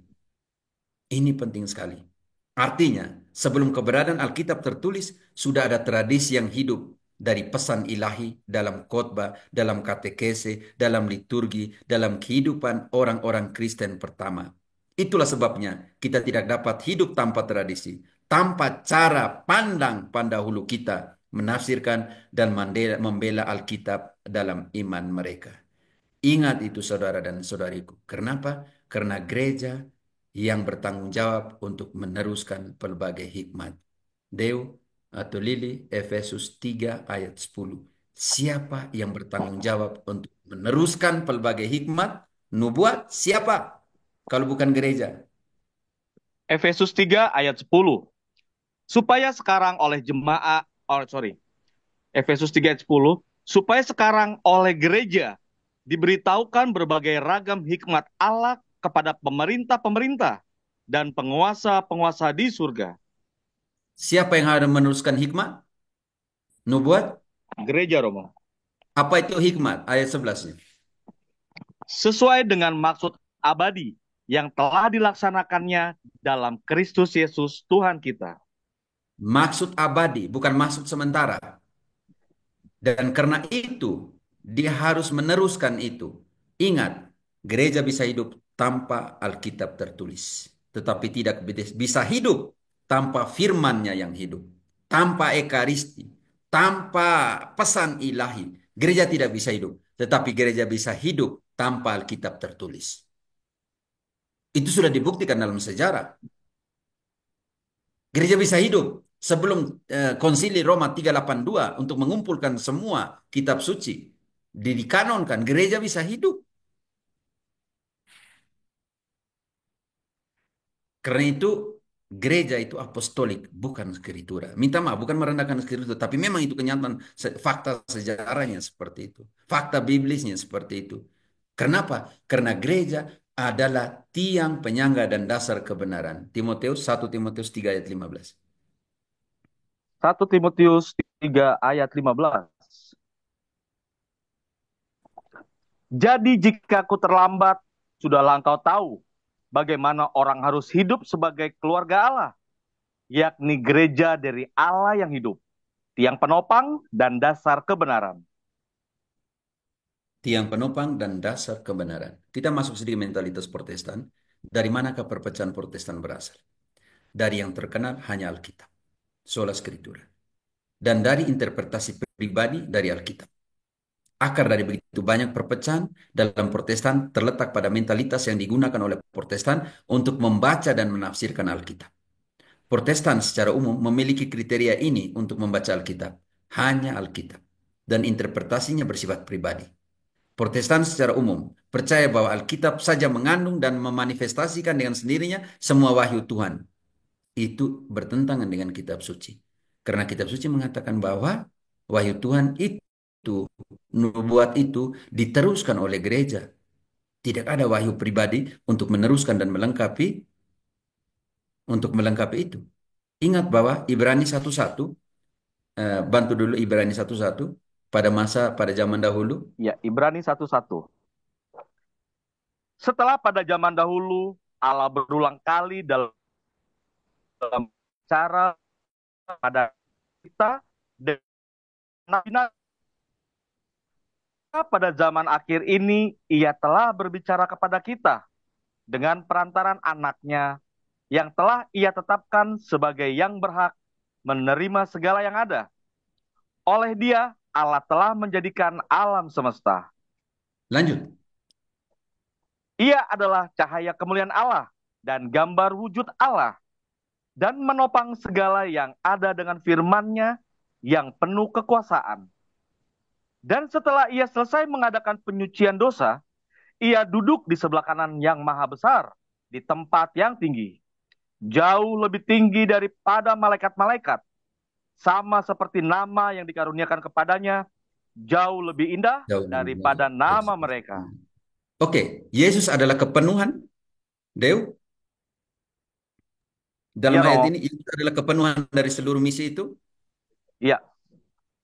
Ini penting sekali. Artinya, sebelum keberadaan Alkitab tertulis, sudah ada tradisi yang hidup dari pesan ilahi dalam khotbah, dalam katekese, dalam liturgi, dalam kehidupan orang-orang Kristen pertama. Itulah sebabnya kita tidak dapat hidup tanpa tradisi, tanpa cara pandang pendahulu kita menafsirkan dan membela Alkitab dalam iman mereka. Ingat itu saudara dan saudariku. Kenapa? Karena gereja yang bertanggung jawab untuk meneruskan pelbagai hikmat. Deo atau Lili, Efesus 3 ayat 10. Siapa yang bertanggung jawab untuk meneruskan pelbagai hikmat? Nubuat siapa? Kalau bukan gereja. Efesus 3 ayat 10. Supaya sekarang oleh Efesus 3 ayat 10, supaya sekarang oleh gereja diberitahukan berbagai ragam hikmat Allah kepada pemerintah-pemerintah dan penguasa-penguasa di surga. Siapa yang harus meneruskan hikmat? Nubuat? Gereja, Romo. Apa itu hikmat? Ayat 11. Sesuai dengan maksud abadi yang telah dilaksanakannya dalam Kristus Yesus Tuhan kita. Maksud abadi, bukan maksud sementara. Dan karena itu, dia harus meneruskan itu. Ingat, gereja bisa hidup tanpa Alkitab tertulis. Tetapi tidak bisa hidup tanpa firman-Nya yang hidup. Tanpa ekaristi. Tanpa pesan ilahi. Gereja tidak bisa hidup. Tetapi gereja bisa hidup tanpa Alkitab tertulis. Itu sudah dibuktikan dalam sejarah. Gereja bisa hidup sebelum konsili Roma 382 untuk mengumpulkan semua kitab suci. Dikanonkan, gereja bisa hidup. Karena itu gereja itu apostolik, bukan skritura. Minta maaf, bukan merendahkan skritura, tapi memang itu kenyataan fakta sejarahnya seperti itu. Fakta biblisnya seperti itu. Kenapa? Karena gereja adalah tiang penyangga dan dasar kebenaran. 1 Timotius 3 ayat 15. 1 Timotius 3 ayat 15. Jadi jika aku terlambat, sudahlah engkau tahu bagaimana orang harus hidup sebagai keluarga Allah, yakni gereja dari Allah yang hidup, tiang penopang dan dasar kebenaran. Tiang penopang dan dasar kebenaran. Kita masuk sedikit mentalitas Protestan. Dari manakah perpecahan Protestan berasal? Dari yang terkenal hanya Alkitab, sola scriptura. Dan dari interpretasi pribadi dari Alkitab. Akar dari begitu banyak perpecahan dalam Protestan terletak pada mentalitas yang digunakan oleh Protestan untuk membaca dan menafsirkan Alkitab. Protestan secara umum memiliki kriteria ini untuk membaca Alkitab. Hanya Alkitab. Dan interpretasinya bersifat pribadi. Protestan secara umum percaya bahwa Alkitab saja mengandung dan memanifestasikan dengan sendirinya semua wahyu Tuhan. Itu bertentangan dengan kitab suci. Karena kitab suci mengatakan bahwa wahyu Tuhan itu, nubuat itu diteruskan oleh gereja. Tidak ada wahyu pribadi untuk meneruskan dan melengkapi itu. Ingat bahwa Ibrani 1:1, bantu dulu Ibrani 1:1, pada zaman dahulu. Ya, Ibrani 1:1. Setelah pada zaman dahulu, Allah berulang kali dalam cara pada kita dan pada zaman akhir ini ia telah berbicara kepada kita dengan perantaran anaknya yang telah ia tetapkan sebagai yang berhak menerima segala yang ada. Oleh dia, Allah telah menjadikan alam semesta. Lanjut. Ia adalah cahaya kemuliaan Allah dan gambar wujud Allah, dan menopang segala yang ada dengan firman-Nya yang penuh kekuasaan. Dan setelah ia selesai mengadakan penyucian dosa, ia duduk di sebelah kanan yang maha besar, di tempat yang tinggi, jauh lebih tinggi daripada malaikat-malaikat, sama seperti nama yang dikaruniakan kepadanya jauh lebih indah Jauh lebih baik. daripada nama mereka. Oke, Yesus adalah kepenuhan, Deo. Dalam Iya, ayat Roh. ini, Yesus adalah kepenuhan dari seluruh misi itu. Iya,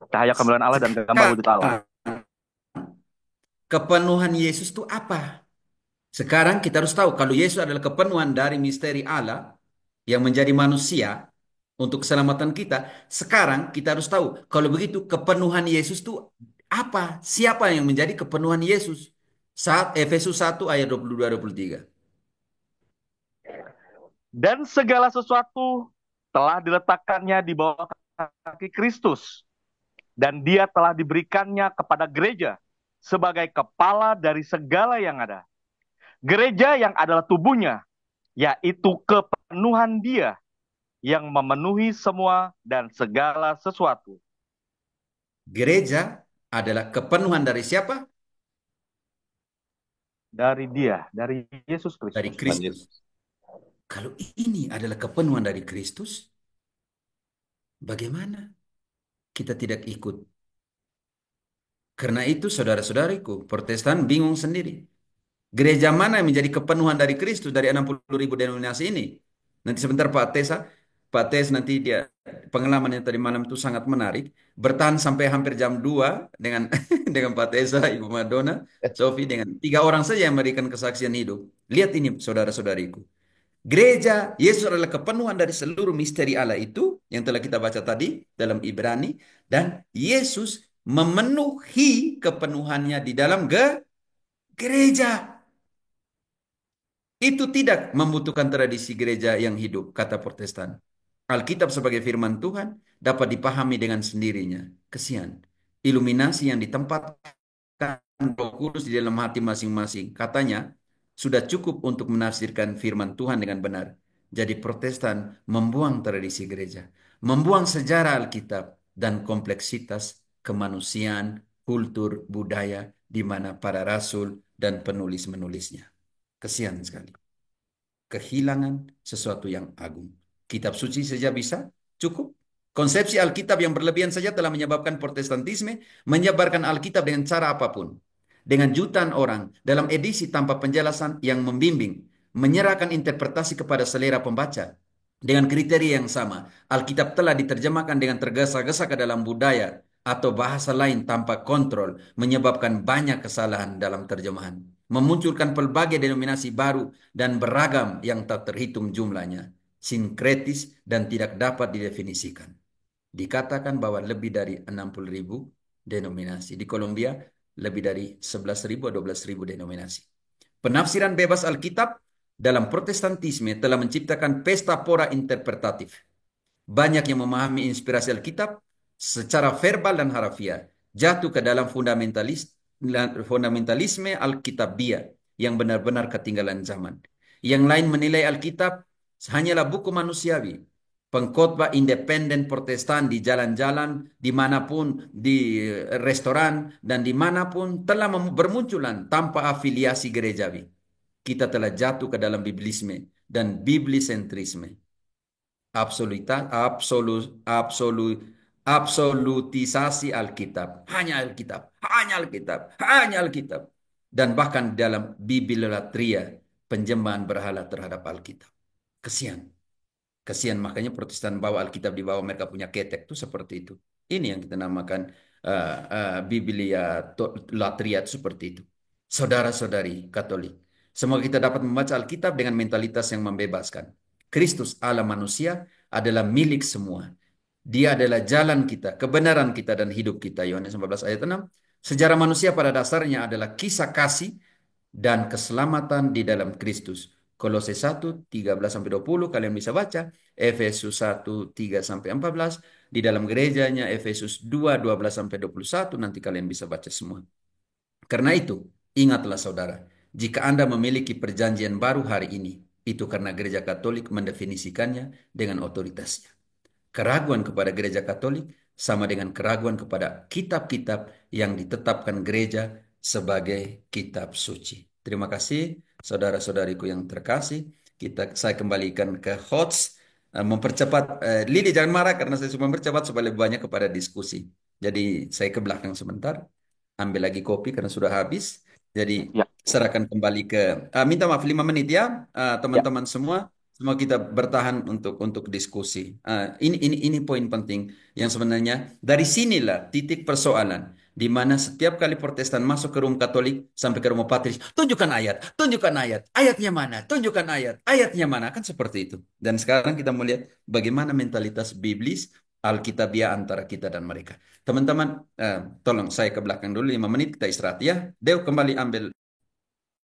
cahaya kemuliaan Allah dan gambar wujud Allah. Sekarang, kepenuhan Yesus itu apa? Sekarang kita harus tahu kalau Yesus adalah kepenuhan dari misteri Allah yang menjadi manusia untuk keselamatan kita. Sekarang kita harus tahu kalau begitu kepenuhan Yesus itu apa? Siapa yang menjadi kepenuhan Yesus? Saat Efesus 1 ayat 22-23. Dan segala sesuatu telah diletakkannya di bawah kaki Kristus. Dan dia telah diberikannya kepada gereja sebagai kepala dari segala yang ada. Gereja yang adalah tubuhnya, yaitu kepenuhan dia yang memenuhi semua dan segala sesuatu. Gereja adalah kepenuhan dari siapa? Dari dia, dari Yesus Kristus. Dari Kristus. Kalau ini adalah kepenuhan dari Kristus, bagaimana kita tidak ikut? Karena itu saudara-saudariku, Protestan bingung sendiri. Gereja mana yang menjadi kepenuhan dari Kristus dari 60.000 denominasi ini? Nanti sebentar Pak Tes nanti dia pengalamannya tadi malam itu sangat menarik. Bertahan sampai hampir jam 2 dengan dengan Pak Tesa, Ibu Madonna, Sofi dengan 3 orang saja yang memberikan kesaksian hidup. Lihat ini saudara-saudariku. Gereja, Yesus adalah kepenuhan dari seluruh misteri Allah itu yang telah kita baca tadi dalam Ibrani. Dan Yesus memenuhi kepenuhannya di dalam gereja. Itu tidak membutuhkan tradisi gereja yang hidup, kata Protestan. Alkitab sebagai firman Tuhan dapat dipahami dengan sendirinya. Kesian. Iluminasi yang ditempatkan Roh Kudus di dalam hati masing-masing. Katanya, sudah cukup untuk menafsirkan firman Tuhan dengan benar. Jadi Protestan membuang tradisi gereja. Membuang sejarah Alkitab dan kompleksitas kemanusiaan, kultur, budaya, di mana para rasul dan penulis-menulisnya. Kesian sekali. Kehilangan sesuatu yang agung. Kitab suci saja bisa cukup. Konsepsi Alkitab yang berlebihan saja telah menyebabkan Protestantisme menyebarkan Alkitab dengan cara apapun. Dengan jutaan orang dalam edisi tanpa penjelasan yang membimbing. Menyerahkan interpretasi kepada selera pembaca. Dengan kriteria yang sama, Alkitab telah diterjemahkan dengan tergesa-gesa ke dalam budaya atau bahasa lain tanpa kontrol, menyebabkan banyak kesalahan dalam terjemahan. Memunculkan pelbagai denominasi baru dan beragam yang tak terhitung jumlahnya, sinkretis dan tidak dapat didefinisikan. Dikatakan bahwa lebih dari 60.000 denominasi. Di Kolombia lebih dari 11.000 atau 12.000 denominasi. Penafsiran bebas Alkitab dalam Protestantisme telah menciptakan pesta pora interpretatif. Banyak yang memahami inspirasi Alkitab secara verbal dan harafiah, jatuh ke dalam fundamentalisme Alkitabiah yang benar-benar ketinggalan zaman. Yang lain menilai Alkitab hanyalah buku manusiawi, pengkhotbah independen Protestan di jalan-jalan, dimanapun, di restoran, dan dimanapun telah bermunculan tanpa afiliasi gerejawi. Kita telah jatuh ke dalam biblisme dan biblisentrisme. Absolutisasi Alkitab. Hanya Alkitab, hanya Alkitab, hanya Alkitab. Dan bahkan dalam bibliolatria, penjemahan berhala terhadap Alkitab. Kesian. Kesian, makanya Protestan bawa Alkitab di bawah mereka punya ketek itu seperti itu. Ini yang kita namakan bibliolatria seperti itu. Saudara-saudari Katolik, semoga kita dapat membaca Alkitab dengan mentalitas yang membebaskan. Kristus Allah manusia adalah milik semua. Dia adalah jalan kita, kebenaran kita, dan hidup kita. Yohanes 14 ayat 6. Sejarah manusia pada dasarnya adalah kisah kasih dan keselamatan di dalam Kristus. Kolose 1, 13-20, kalian bisa baca. Efesus 1, 3-14. Di dalam gerejanya, Efesus 2, 12-21. Nanti kalian bisa baca semua. Karena itu, ingatlah saudara, jika Anda memiliki perjanjian baru hari ini, itu karena gereja Katolik mendefinisikannya dengan otoritasnya. Keraguan kepada gereja Katolik sama dengan keraguan kepada kitab-kitab yang ditetapkan gereja sebagai kitab suci. Terima kasih saudara-saudariku yang terkasih. Saya kembalikan ke host, mempercepat. Lili jangan marah karena saya cuma mempercepat supaya lebih banyak kepada diskusi. Jadi saya ke belakang sebentar, ambil lagi kopi karena sudah habis. Jadi Ya, serahkan kembali ke, minta maaf 5 menit ya, ya, teman-teman semua. Semua kita bertahan untuk diskusi. Ini poin penting yang sebenarnya dari sinilah titik persoalan di mana setiap kali Protestan masuk ke Rum Katolik sampai ke Romo Patris, tunjukkan ayat, ayatnya mana, tunjukkan ayat, ayatnya mana, kan seperti itu. Dan sekarang kita melihat bagaimana mentalitas biblis Alkitabiah antara kita dan mereka. Teman-teman, tolong saya ke belakang dulu 5 menit, kita istirahat ya. Deo kembali ambil